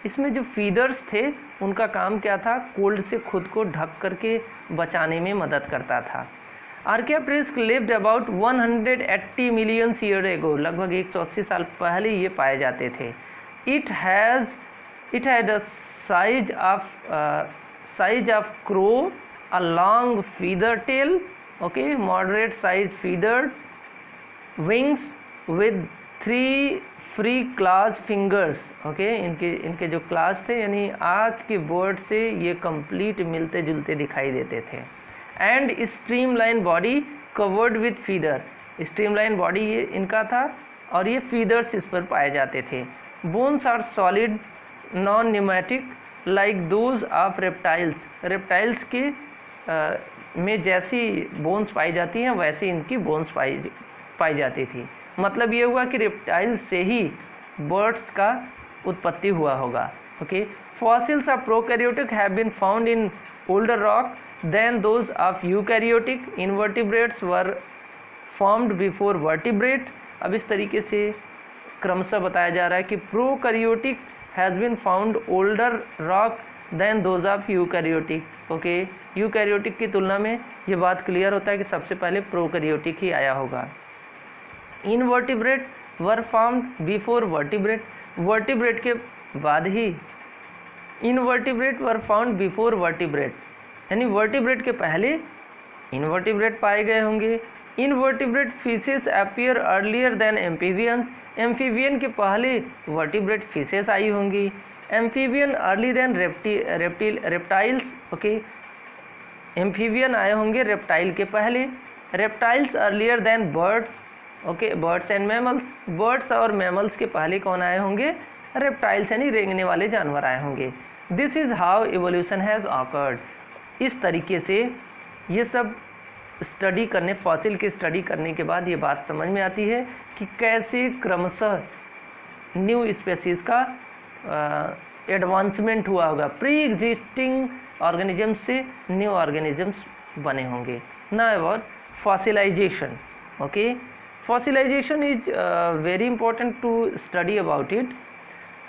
इसमें जो फीदर्स थे उनका काम क्या था, कोल्ड से खुद को ढक करके बचाने में मदद करता था। Archaeopteryx lived about 180 million year ago, लगभग 180 साल पहले ये पाए जाते थे। It had a size of crow, a long feather tail, moderate size feather wings with 3 free claws fingers. इनके जो क्लास थे, यानी आज के बर्ड से ये कंप्लीट मिलते जुलते दिखाई देते थे। And streamline body covered with feather, streamline body ये इनका था और ये फीदर्स इस पर पाए जाते थे। Bones are solid non pneumatic like those of reptiles, reptiles के में जैसी बोन्स पाई जाती हैं वैसी इनकी बोन्स पाई जाती थी। मतलब ये हुआ कि रेप्टाइल से ही बर्ड्स का उत्पत्ति हुआ होगा। Fossils of prokaryotic have been found in older rock than those of eukaryotic. Invertebrates were formed before vertebrate. अब इस तरीके से क्रमशः बताया जा रहा है कि prokaryotic has been found older rock than those of eukaryotic. Eukaryotic की तुलना में ये बात क्लियर होता है कि सबसे पहले प्रोकैरियोटिक ही आया होगा। Invertebrate were formed before vertebrate, vertebrate के बाद ही invertebrate were found before vertebrate, यानी वर्टिब्रेट के पहले इनवर्टिब्रेट पाए गए होंगे। Invertebrate fishes appear earlier than amphibians, amphibian के पहले वर्टिब्रेट फिशेस आई होंगी। Amphibian early than reptiles. Amphibian आए होंगे रेप्टाइल के पहले। Reptiles earlier than birds. Birds and mammals, birds और मैमल्स के पहले कौन आए होंगे, रेप्टाइल्स यानी रेंगने वाले जानवर आए होंगे। This is how evolution has awkward. इस तरीके से ये सब स्टडी करने, फॉसिल की स्टडी करने के बाद ये बात समझ में आती है कि कैसे क्रमशः न्यू स्पेसीज का एडवांसमेंट हुआ होगा, प्री एग्जिस्टिंग ऑर्गेनिजम्स से न्यू ऑर्गेनिजम्स बने होंगे। Now about fossilisation. Fossilization is very important to study about it.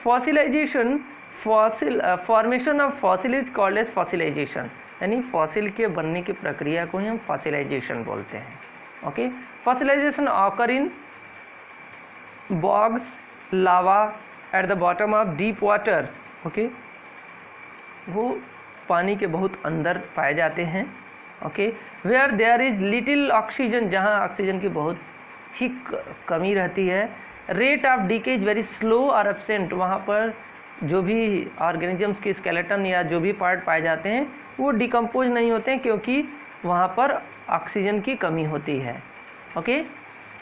Fossilization, formation of fossil is called as fossilization, यानी फॉसिल के बनने की प्रक्रिया को ही हम फॉसिलाइजेशन बोलते हैं। Fossilization occur in bogs, lava at the bottom of deep water. वो पानी के बहुत अंदर पाए जाते हैं। Where there is little oxygen, जहाँ ऑक्सीजन की बहुत ही कमी रहती है। Rate of decay is very slow और एब्सेंट, वहाँ पर जो भी ऑर्गेनिजम्स के स्केलेटन या जो भी पार्ट पाए जाते हैं वो डिकम्पोज नहीं होते हैं, क्योंकि वहाँ पर ऑक्सीजन की कमी होती है।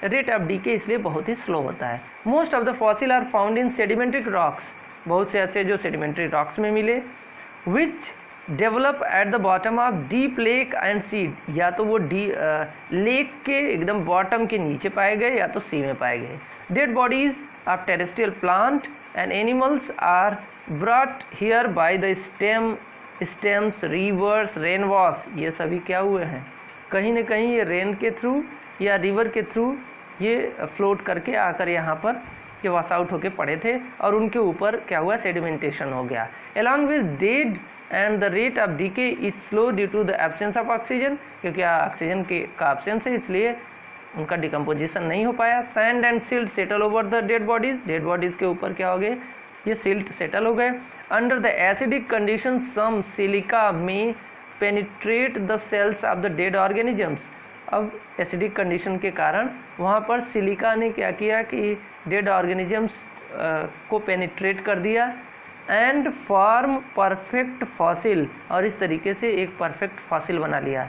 रेट ऑफ डीके इसलिए बहुत ही स्लो होता है। Most of the fossil are found in sedimentary rocks, बहुत से ऐसे जो सेडिमेंट्री रॉक्स में मिले। Which develop at the bottom of deep lake and sea, या तो वो लेक के एकदम बॉटम के नीचे पाए गए या तो सी में पाए गए। Dead bodies of terrestrial plant and animals are brought here by the streams, rivers, rain wash, ये सभी क्या हुए हैं, कहीं न कहीं ये रेन के थ्रू या रिवर के थ्रू ये फ्लोट करके आकर यहाँ पर ये वॉश आउट होके पड़े थे और उनके ऊपर क्या हुआ, सेडिमेंटेशन हो गया। Along with dead and the rate of decay is slow due to the absence of oxygen, क्योंकि ऑक्सीजन का एब्सेंस है इसलिए उनका डिकम्पोजिशन नहीं हो पाया। Sand and silt settle over the dead bodies के ऊपर क्या हो गए, ये सिल्ट सेटल हो गए। Under the acidic condition some silica may penetrate the cells of the dead organisms. अब एसिडिक कंडीशन के कारण वहाँ पर सिलिका ने क्या किया कि डेड ऑर्गेनिजम्स को पेनिट्रेट कर दिया एंड फॉर्म परफेक्ट फॉसिल, और इस तरीके से एक परफेक्ट फॉसिल बना लिया।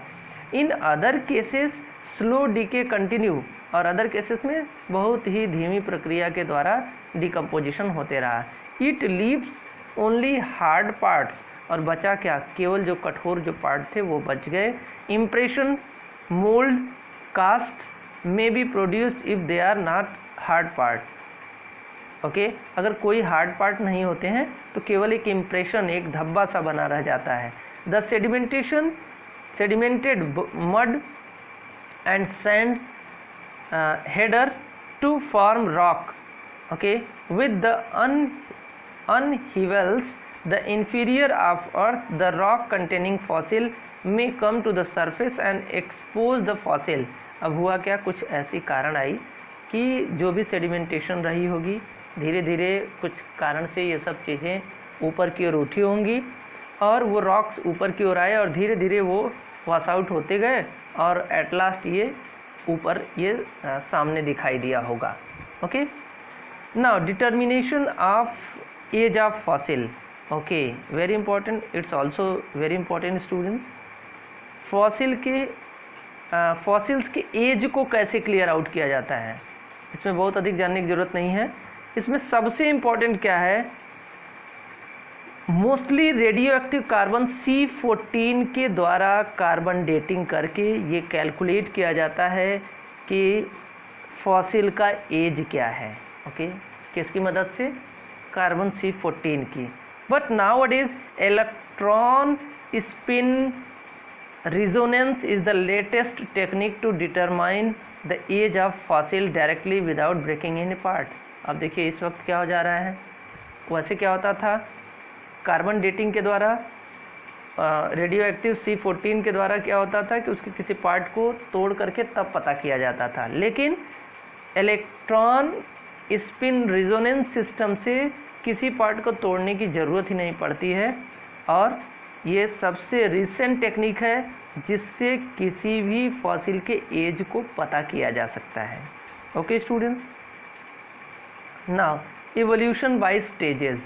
In other cases slow decay continue, और अदर केसेस में बहुत ही धीमी प्रक्रिया के द्वारा डिकम्पोजिशन होते रहा। It leaves only hard parts, और बचा क्या, केवल जो कठोर जो पार्ट थे वो बच गए। Impression mould cast may be produced if they are not hard part. Okay, अगर कोई हार्ड पार्ट नहीं होते हैं तो केवल एक इम्प्रेशन, एक धब्बा सा बना रह जाता है। The sedimented mud and sand हेडर to form rock, okay, with the upheavals the inferior of earth, the rock containing fossil may come to the surface and expose the fossil। अब हुआ क्या, कुछ ऐसी कारण आई कि जो भी सेडिमेंटेशन रही होगी धीरे धीरे कुछ कारण से ये सब चीज़ें ऊपर की ओर उठी होंगी और वो रॉक्स ऊपर की ओर आए और धीरे धीरे वो वॉश आउट होते गए और एट लास्ट ये ऊपर ये सामने दिखाई दिया होगा। Okay, now determination of age of fossil. Okay, very important, it's also very important students. Fossils के एज को कैसे क्लियर आउट किया जाता है, इसमें बहुत अधिक जानने की ज़रूरत नहीं है। इसमें सबसे इम्पॉर्टेंट क्या है, mostly radio active carbon C14 के द्वारा कार्बन डेटिंग करके ये कैलकुलेट किया जाता है कि फॉसिल का एज क्या है। ओके, किसकी मदद से, कार्बन C14 की। But nowadays electron spin resonance is the latest technique to determine the age of fossil directly without breaking any part। अब देखिए इस वक्त क्या हो जा रहा है, वैसे क्या होता था, कार्बन डेटिंग के द्वारा रेडियो एक्टिव C14 के द्वारा क्या होता था कि उसके किसी पार्ट को तोड़ करके तब पता किया जाता था, लेकिन इलेक्ट्रॉन स्पिन रिजोनेंस सिस्टम से किसी पार्ट को तोड़ने की ज़रूरत ही नहीं पड़ती है और ये सबसे रिसेंट टेक्निक है जिससे किसी भी फॉसिल के एज को पता किया जा सकता है। Okay students, now evolution bye stages.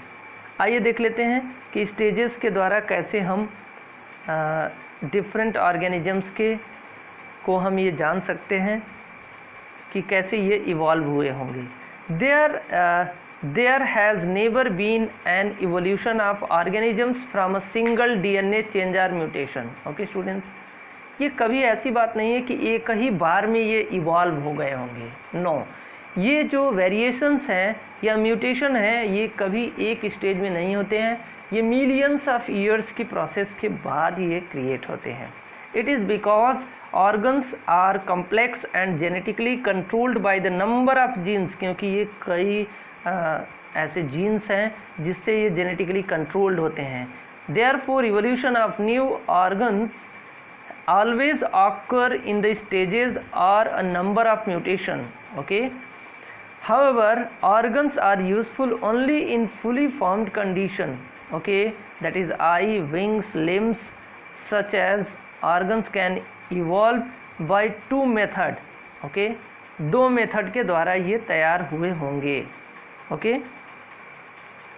आइए देख लेते हैं कि स्टेजेस के द्वारा कैसे हम डिफरेंट ऑर्गेनिजम्स को हम ये जान सकते हैं कि कैसे ये इवॉल्व हुए होंगे। There has never been an evolution of organisms from a single DNA change or mutation। Okay students, ये कभी ऐसी बात नहीं है कि एक ही बार में ये इवॉल्व हो गए होंगे। नो, ये जो वेरिएशंस हैं या म्यूटेशन हैं ये कभी एक स्टेज में नहीं होते हैं, ये मिलियंस ऑफ ईयर्स की प्रोसेस के बाद ये क्रिएट होते हैं। It is because organs are complex and genetically controlled by the number of genes, क्योंकि ये कई ऐसे जीन्स हैं जिससे ये जेनेटिकली कंट्रोल्ड होते हैं। Therefore evolution of new organs always occur in the stages और a number of mutation. Okay, however organs are useful only in fully formed condition. Okay, that is eye, wings, limbs such as organs can evolve by 2 method. Okay, 2 method के द्वारा ये तैयार हुए होंगे। Okay,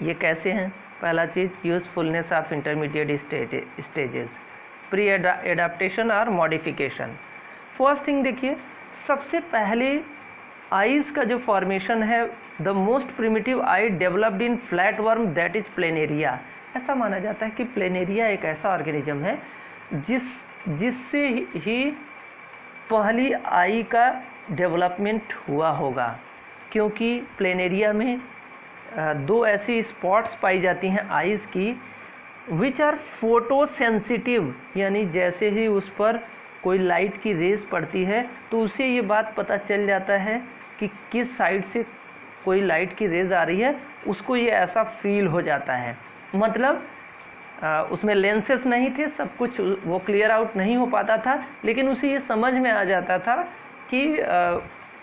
ये कैसे हैं, पहला चीज़ usefulness of intermediate stages, pre adaptation और मॉडिफिकेशन। फर्स्ट थिंग देखिए, सबसे पहले आइज़ का जो फॉर्मेशन है, the most primitive eye developed in flat worm that is planaria. ऐसा माना जाता है कि प्लेनेरिया एक ऐसा ऑर्गेनिज्म है जिससे ही पहली आई का डेवलपमेंट हुआ होगा, क्योंकि प्लेनेरिया में 2 ऐसी स्पॉट्स पाई जाती हैं आइज़ की विच आर फोटो सेंसिटिव, यानी जैसे ही उस पर कोई लाइट की रेज पड़ती है तो उसे ये बात पता चल जाता है कि किस साइड से कोई लाइट की रेज आ रही है, उसको ये ऐसा फील हो जाता है। मतलब उसमें लेंसेस नहीं थे, सब कुछ वो क्लियर आउट नहीं हो पाता था, लेकिन उसे ये समझ में आ जाता था कि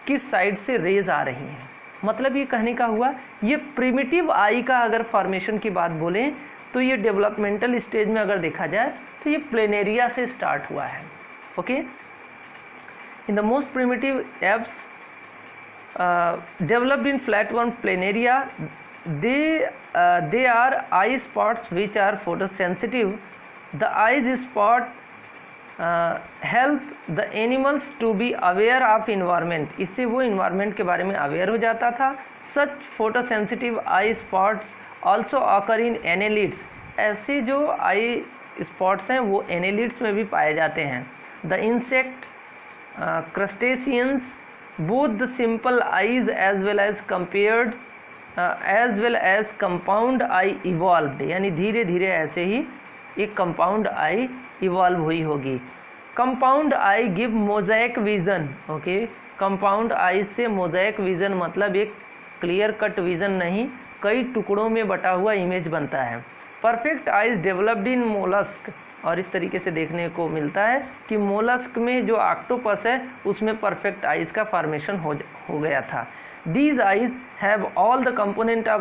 किस साइड से रेज आ रही हैं। मतलब ये कहने का हुआ, ये प्रिमिटिव आई का अगर फॉर्मेशन की बात बोलें तो ये डेवलपमेंटल स्टेज में अगर देखा जाए तो ये प्लेनेरिया से स्टार्ट हुआ है। Okay, in the most primitive apps developed in flatworm planaria, they are eye spots which are photosensitive. The eye spot help the animals to be aware of environment. इससे वो environment के बारे में aware हो जाता था. Such photosensitive eye spots also occur in annelids. ऐसे जो eye spots हैं वो annelids में भी पाए जाते हैं. The insect, crustaceans, both the simple eyes as well as compound eye evolved. यानी धीरे धीरे ऐसे ही एक कंपाउंड आई इवॉल्व हुई होगी. Compound eye give mosaic vision. Okay, compound eye से मोज़ेक विज़न मतलब एक क्लियर कट विज़न नहीं, कई टुकड़ों में बटा हुआ इमेज बनता है. Perfect eyes developed in mollusc. और इस तरीके से देखने को मिलता है कि मोलस्क में जो ऑक्टोपस है उसमें परफेक्ट आइज का फॉर्मेशन हो गया था. These eyes have all the component of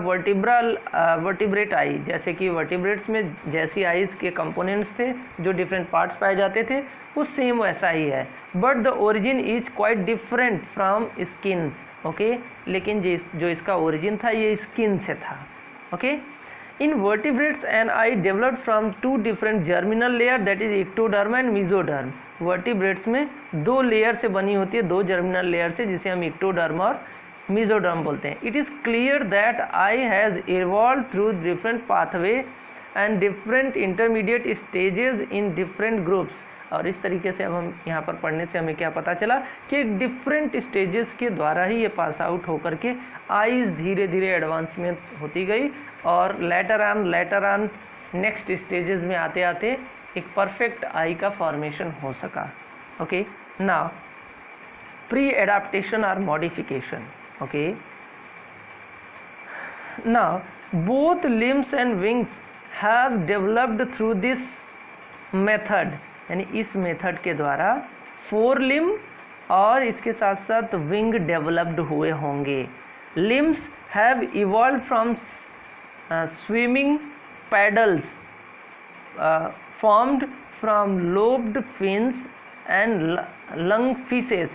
vertebrate eye. जैसे कि वर्टिब्रेट्स में जैसी आइज के कंपोनेंट्स थे जो डिफरेंट पार्ट्स पाए जाते थे वो सेम वैसा ही है. But the origin is quite different from skin. Okay, लेकिन जो इसका ओरिजिन था ये स्किन से था. Okay, in vertebrates an eye developed from two different germinal layer, that is ectoderm and mesoderm. vertebrates में दो लेयर से बनी होती है, दो जर्मिनल लेयर से, जिसे हम इक्टोडर्म और mesoderm बोलते हैं. It is clear that eye has evolved through different pathway and different intermediate stages in different groups. और इस तरीके से अब हम यहाँ पर पढ़ने से हमें क्या पता चला कि डिफरेंट स्टेजेस के द्वारा ही ये पास आउट होकर के आईज धीरे धीरे एडवांसमेंट होती गई और लेटर ऑन नेक्स्ट स्टेजेस में आते आते एक परफेक्ट आई का फॉर्मेशन हो सका. ओके, नाउ प्री एडाप्टेशन और modification. Okay, now both limbs and wings have developed through this method. यानी इस मेथड के द्वारा फोर लिम्ब और इसके साथ साथ विंग डेवलप्ड हुए होंगे. Limbs have evolve from swimming paddles formed from lobed fins and lung fishes.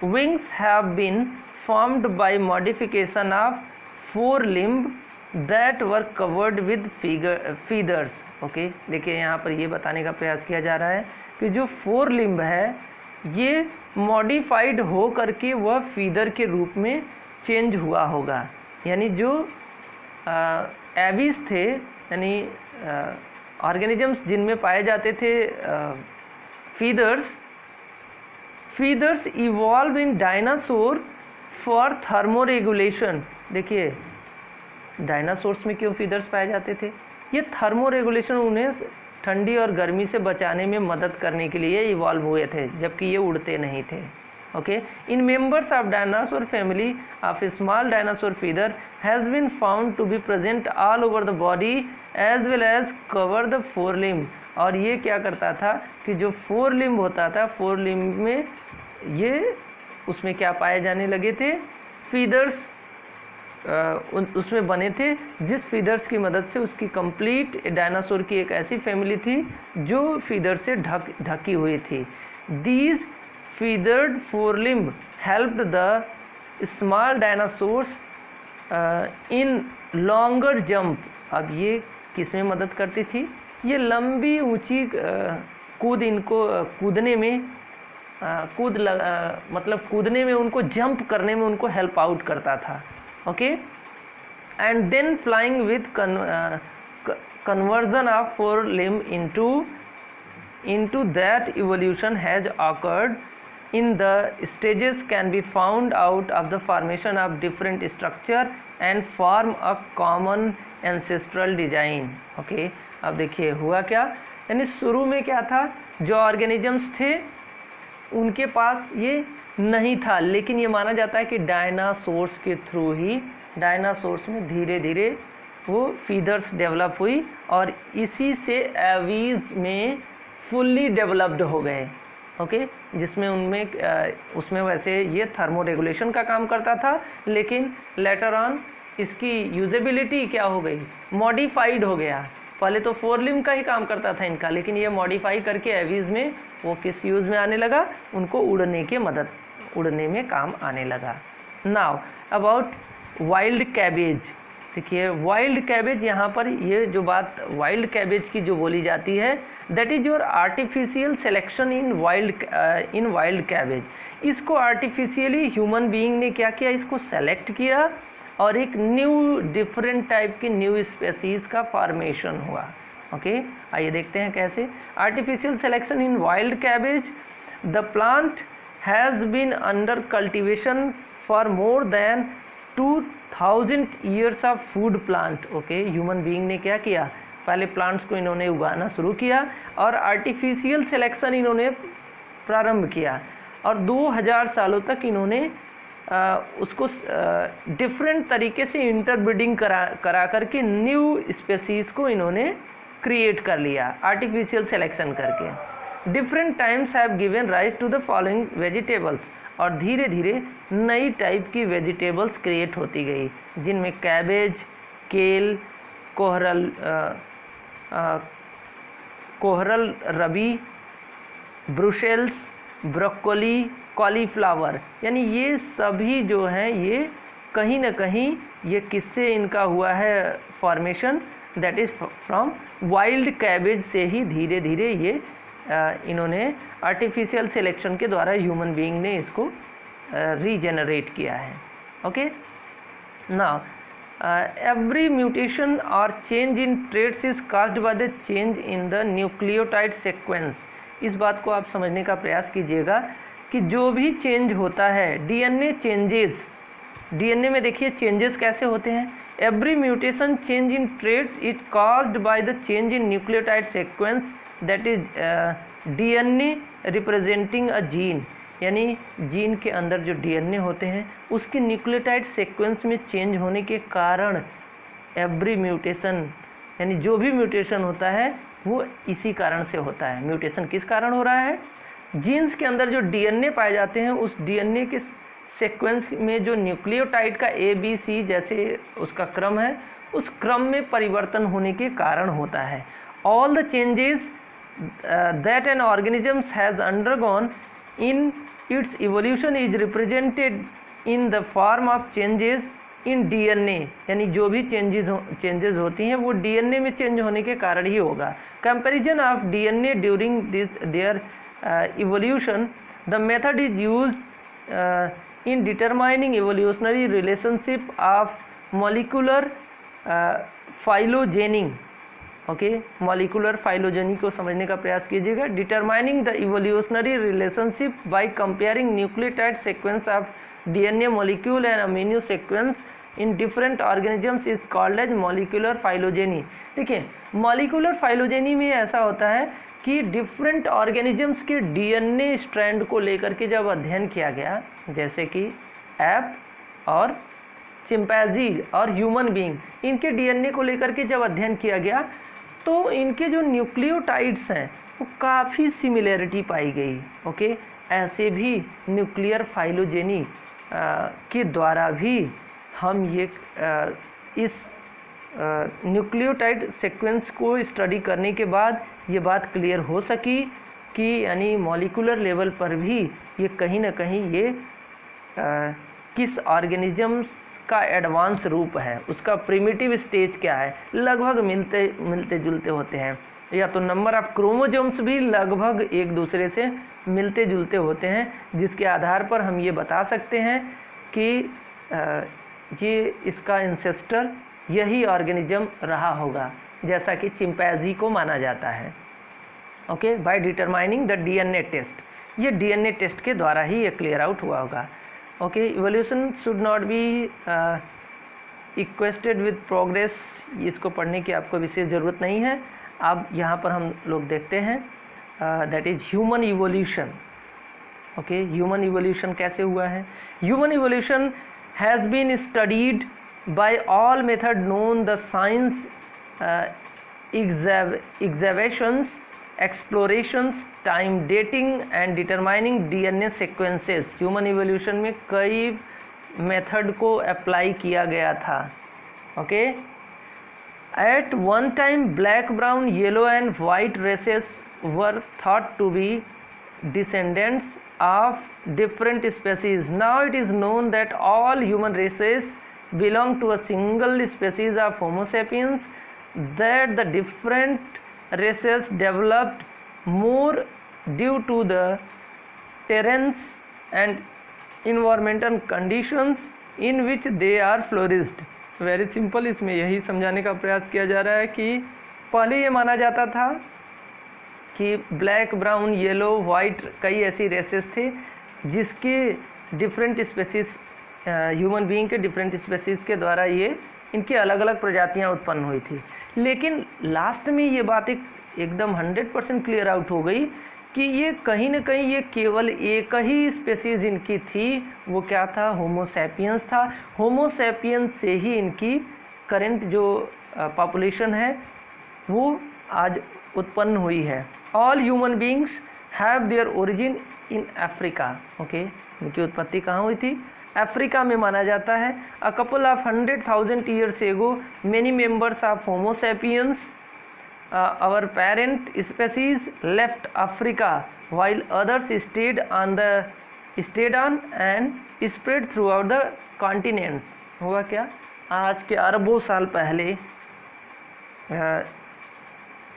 Wings have been formed by modification of fore limb that were covered with feathers. Okay, देखिए यहाँ पर ये बताने का प्रयास किया जा रहा है कि जो फोर लिम्ब है ये मॉडिफाइड हो करके वह फीदर के रूप में चेंज हुआ होगा. यानी जो एविस थे, यानी ऑर्गेनिजम्स जिनमें पाए जाते थे feathers evolve in dinosaur for thermoregulation. देखिए डायनासोर्स में क्यों फीदर्स पाए जाते थे? ये थर्मोरेगुलेशन, उन्हें ठंडी और गर्मी से बचाने में मदद करने के लिए इवॉल्व हुए थे, जबकि ये उड़ते नहीं थे. Okay, in members of dinosaur family of small dinosaur feather has been found to be present all over the body as well as cover the fore limb. और ये क्या करता था कि जो फोर लिम्ब होता था, फोर लिम्ब में ये उसमें क्या पाए जाने लगे थे? फीदर्स उसमें बने थे, जिस फीदर्स की मदद से उसकी कंप्लीट डायनासोर की एक ऐसी फैमिली थी जो फीदर से ढकी हुई थी. These feathered forelimb helped the small dinosaurs in longer jump. अब ये किस में मदद करती थी? ये लंबी ऊंची कूद, इनको कूदने में मतलब कूदने में, उनको जंप करने में उनको हेल्प आउट करता था. Okay, and then flying with conversion of four limb into that evolution has occurred in the stages can be found out of the formation of different structure and form a common ancestral design. Okay, अब देखिए हुआ क्या, यानी शुरू में क्या था, जो ऑर्गेनिजम्स थे उनके पास ये नहीं था, लेकिन ये माना जाता है कि डायनासोर्स के थ्रू ही, डायनासोर्स में धीरे धीरे वो फीदर्स डेवलप हुई और इसी से एवीज में फुल्ली डेवलप्ड हो गए। ओके, जिसमें उनमें उसमें वैसे ये थर्मो रेगुलेशन का काम करता था, लेकिन लेटर ऑन इसकी यूजेबिलिटी क्या हो गई, मॉडिफाइड हो गया। पहले तो 4 लिम्ब का ही काम करता था इनका, लेकिन ये मॉडिफाई करके एवीज में वो किस यूज़ में आने लगा, उनको उड़ने में काम आने लगा। Now about wild cabbage. देखिए वाइल्ड कैबेज, यहाँ पर ये जो बात वाइल्ड कैबेज की जो बोली जाती है, that is your artificial selection in wild cabbage. इसको आर्टिफिशियली ह्यूमन बीइंग ने क्या किया, इसको सेलेक्ट किया और एक न्यू डिफरेंट टाइप की न्यू स्पेसीज का फॉर्मेशन हुआ। ओके, आइए देखते हैं कैसे। Artificial selection in wild cabbage, the plant has been under cultivation for more than 2000 years of food plant. Okay, human being ने क्या किया, पहले प्लांट्स को इन्होंने उगाना शुरू किया और आर्टिफिशियल सिलेक्शन इन्होंने प्रारंभ किया और 2000 सालों तक इन्होंने उसको डिफरेंट तरीके से इंटरब्रीडिंग करा करके न्यू स्पेसीज को इन्होंने क्रिएट कर लिया आर्टिफिशियल सिलेक्शन करके। Different times have given rise to the following vegetables, और धीरे धीरे नई टाइप की वेजिटेबल्स क्रिएट होती गई, जिनमें कैबेज, केल, कोहरल रबी, ब्रुसेल्स, ब्रोकोली, कॉलीफ्लावर, यानी ये सभी जो हैं ये कहीं ना कहीं ये किससे इनका हुआ है formation, that is from wild cabbage से ही धीरे धीरे ये इन्होंने आर्टिफिशियल सिलेक्शन के द्वारा ह्यूमन बीइंग ने इसको रीजेनरेट किया है। ओके, नाउ एवरी म्यूटेशन और change in traits is caused by the change in the nucleotide sequence. इस बात को आप समझने का प्रयास कीजिएगा कि जो भी चेंज होता है, डीएनए चेंजेस, डीएनए में देखिए चेंजेस कैसे होते हैं। Every mutation change in trait is caused by the change in nucleotide sequence, that is DNA representing a gene, यानी जीन के अंदर जो डीएनए होते हैं उसके न्यूक्लियोटाइड सीक्वेंस में चेंज होने के कारण एवरी म्यूटेशन, यानी जो भी म्यूटेशन होता है वो इसी कारण से होता है। म्यूटेशन किस कारण हो रहा है, जीन्स के अंदर जो डीएनए पाए जाते हैं उस डीएनए के सीक्वेंस में जो न्यूक्लियोटाइड का ABC जैसे उसका क्रम है, उस क्रम में परिवर्तन होने के कारण होता है। All the changes that an organism has undergone in its evolution is represented in the form of changes in DNA, यानी जो भी चेंजेस होती हैं वो DNA में चेंज होने के कारण ही होगा। Comparison of DNA during their evolution, the method is used in determining evolutionary relationship of molecular phylogeny। Okay, molecular phylogeny को समझने का प्रयास कीजिएगा। Determining the evolutionary relationship by comparing nucleotide sequence of DNA molecule and amino sequence in different organisms is called as molecular phylogeny. देखिए molecular phylogeny में ऐसा होता है कि डिफरेंट ऑर्गेनिजम्स के डीएनए स्ट्रैंड को लेकर के जब अध्ययन किया गया, जैसे कि एप और चिंपैंजी और ह्यूमन बीइंग, इनके डीएनए को लेकर के जब अध्ययन किया गया तो इनके जो न्यूक्लियोटाइड्स हैं वो काफ़ी सिमिलैरिटी पाई गई। ओके, ऐसे भी न्यूक्लियर फाइलोजेनी के द्वारा भी हम ये इस न्यूक्लियोटाइड सीक्वेंस को स्टडी करने के बाद ये बात क्लियर हो सकी कि यानी मॉलिकुलर लेवल पर भी ये कहीं ना कहीं ये किस ऑर्गेनिजम्स का एडवांस रूप है, उसका प्रिमिटिव स्टेज क्या है, लगभग मिलते जुलते होते हैं, या तो नंबर ऑफ क्रोमोजोम्स भी लगभग एक दूसरे से मिलते जुलते होते हैं, जिसके आधार पर हम ये बता सकते हैं कि ये इसका इंसेस्टर यही ऑर्गेनिज्म रहा होगा, जैसा कि चिंपैंजी को माना जाता है। Okay, by determining the DNA test, ये डीएनए टेस्ट के द्वारा ही ये क्लियर आउट हुआ होगा। Okay, evolution should not be equated with progress, इसको पढ़ने की आपको विशेष ज़रूरत नहीं है। अब यहाँ पर हम लोग देखते हैं that is human evolution. Okay, human evolution कैसे हुआ है। Human evolution has been studied by all method known the science excavations, explorations, time dating and determining DNA sequences. Human evolution में कई मेथड को अप्लाई किया गया था. Okay. At one time black, brown, yellow and white races were thought to be descendants of different species. Now it is known that all human races belong to a single species of Homo sapiens, that the different races developed more due to the terrains and environmental conditions in which they are flourished. Very simple. इसमें यही समझाने का प्रयास किया जा रहा है कि पहले ये माना जाता था कि ब्लैक, ब्राउन, येलो, वाइट कई ऐसी रेसेस थे जिसके डिफरेंट स्पेसीज, ह्यूमन बीइंग के डिफरेंट स्पेसीज के द्वारा ये इनकी अलग अलग प्रजातियां उत्पन्न हुई थी. लेकिन लास्ट में ये बात एकदम 100% क्लियर आउट हो गई कि ये कहीं ना कहीं ये केवल एक ही स्पेसीज इनकी थी. वो क्या था? होमो सैपियंस था. होमो सैपियंस से ही इनकी करंट जो पॉपुलेशन है वो आज उत्पन्न हुई है. All human beings have their origin in Africa. Okay. इनकी उत्पत्ति कहाँ हुई थी? अफ्रीका में माना जाता है. A couple of 100,000 years ago many members of Homo sapiens, our parent species, left Africa while others stayed on and spread throughout the continents. हुआ क्या? आज के अरबों साल पहले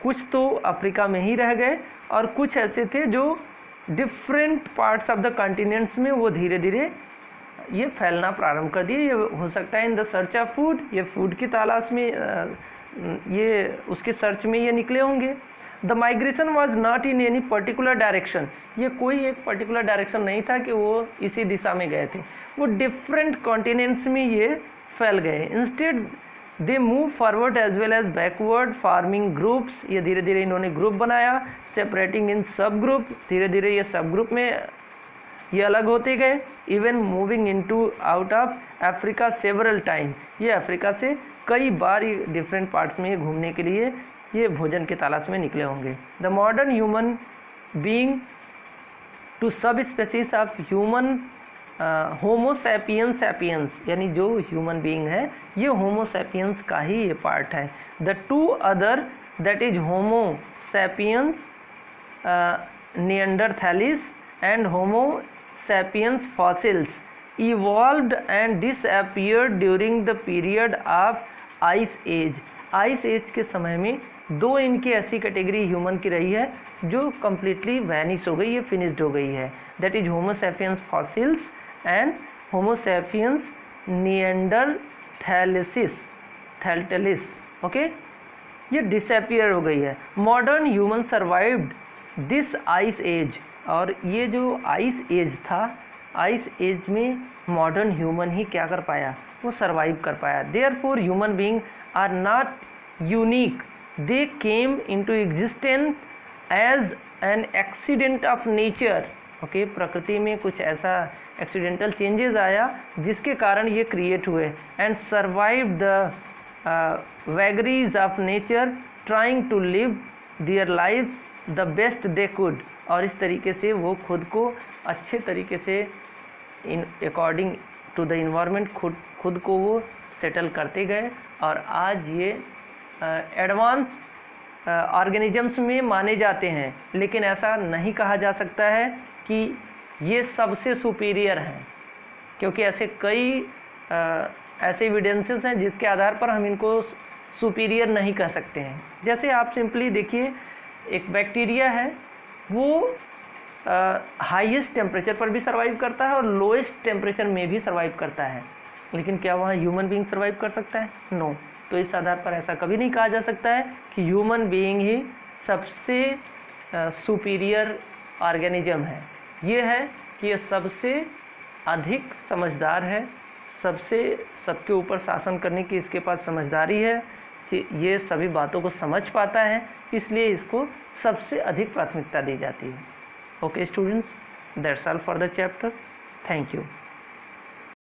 कुछ तो अफ्रीका में ही रह गए और कुछ ऐसे थे जो different parts of the continents में वो धीरे धीरे ये फैलना प्रारंभ कर दिए. ये हो सकता है in the search of food, ये फूड की तलाश में ये उसके सर्च में ये निकले होंगे. The migration was not in any particular direction. ये कोई एक पर्टिकुलर डायरेक्शन नहीं था कि वो इसी दिशा में गए थे. वो डिफरेंट कॉन्टिनेंट्स में ये फैल गए. Instead they move forward as well as backward, farming groups. ये धीरे धीरे इन्होंने ग्रुप बनाया. सेपरेटिंग इन सब ग्रुप. धीरे धीरे ये सब ग्रुप में ये अलग होते गए. Even moving into out of Africa several time. ये अफ्रीका से कई बार डिफरेंट पार्ट्स में घूमने के लिए ये भोजन के तलाश में निकले होंगे. The modern human being to sub species of human homo sapiens sapiens, यानी जो ह्यूमन बीइंग है ये होमो सैपियंस का ही ये पार्ट है. The two other that is homo sapiens neanderthalensis and homo sapiens fossils evolved and disappeared during the period of ice age. ice age के समय में दो इनकी ऐसी कैटेगरी ह्यूमन की रही है जो कम्प्लीटली वैनिश हो गई है, फिनिश्ड हो गई है. That is homo sapiens fossils and homo sapiens neanderthalensis. Okay. ये डिसअपियर हो गई है. Modern human survived this ice age. और ये जो आइस एज था, आइस एज में मॉडर्न ह्यूमन ही क्या कर पाया? वो सरवाइव कर पाया. Therefore human being are not unique. They came into existence as an accident of nature. Okay. प्रकृति में कुछ ऐसा एक्सीडेंटल चेंजेस आया जिसके कारण ये क्रिएट हुए. And survive the vagaries of nature trying to live their lives the best they could. और इस तरीके से वो खुद को अच्छे तरीके से in according to the environment खुद को वो सेटल करते गए. और आज ये एडवांस ऑर्गेनिजम्स में माने जाते हैं. लेकिन ऐसा नहीं कहा जा सकता है कि ये सबसे सुपीरियर हैं, क्योंकि ऐसे कई ऐसे एविडेंसेस हैं जिसके आधार पर हम इनको सुपीरियर नहीं कह सकते हैं. जैसे आप सिंपली देखिए, एक बैक्टीरिया है वो हाईएस्ट टेम्परेचर पर भी सर्वाइव करता है और लोएस्ट टेम्परेचर में भी सर्वाइव करता है. लेकिन क्या वहाँ ह्यूमन बीइंग सर्वाइव कर सकता है? नो. तो इस आधार पर ऐसा कभी नहीं कहा जा सकता है कि ह्यूमन बीइंग ही सबसे सुपीरियर ऑर्गेनिज्म है. ये है कि ये सबसे अधिक समझदार है, सबके ऊपर शासन करने की इसके पास समझदारी है, ये सभी बातों को समझ पाता है, इसलिए इसको सबसे अधिक प्राथमिकता दी जाती है. Okay students, that's all for the chapter. Thank you.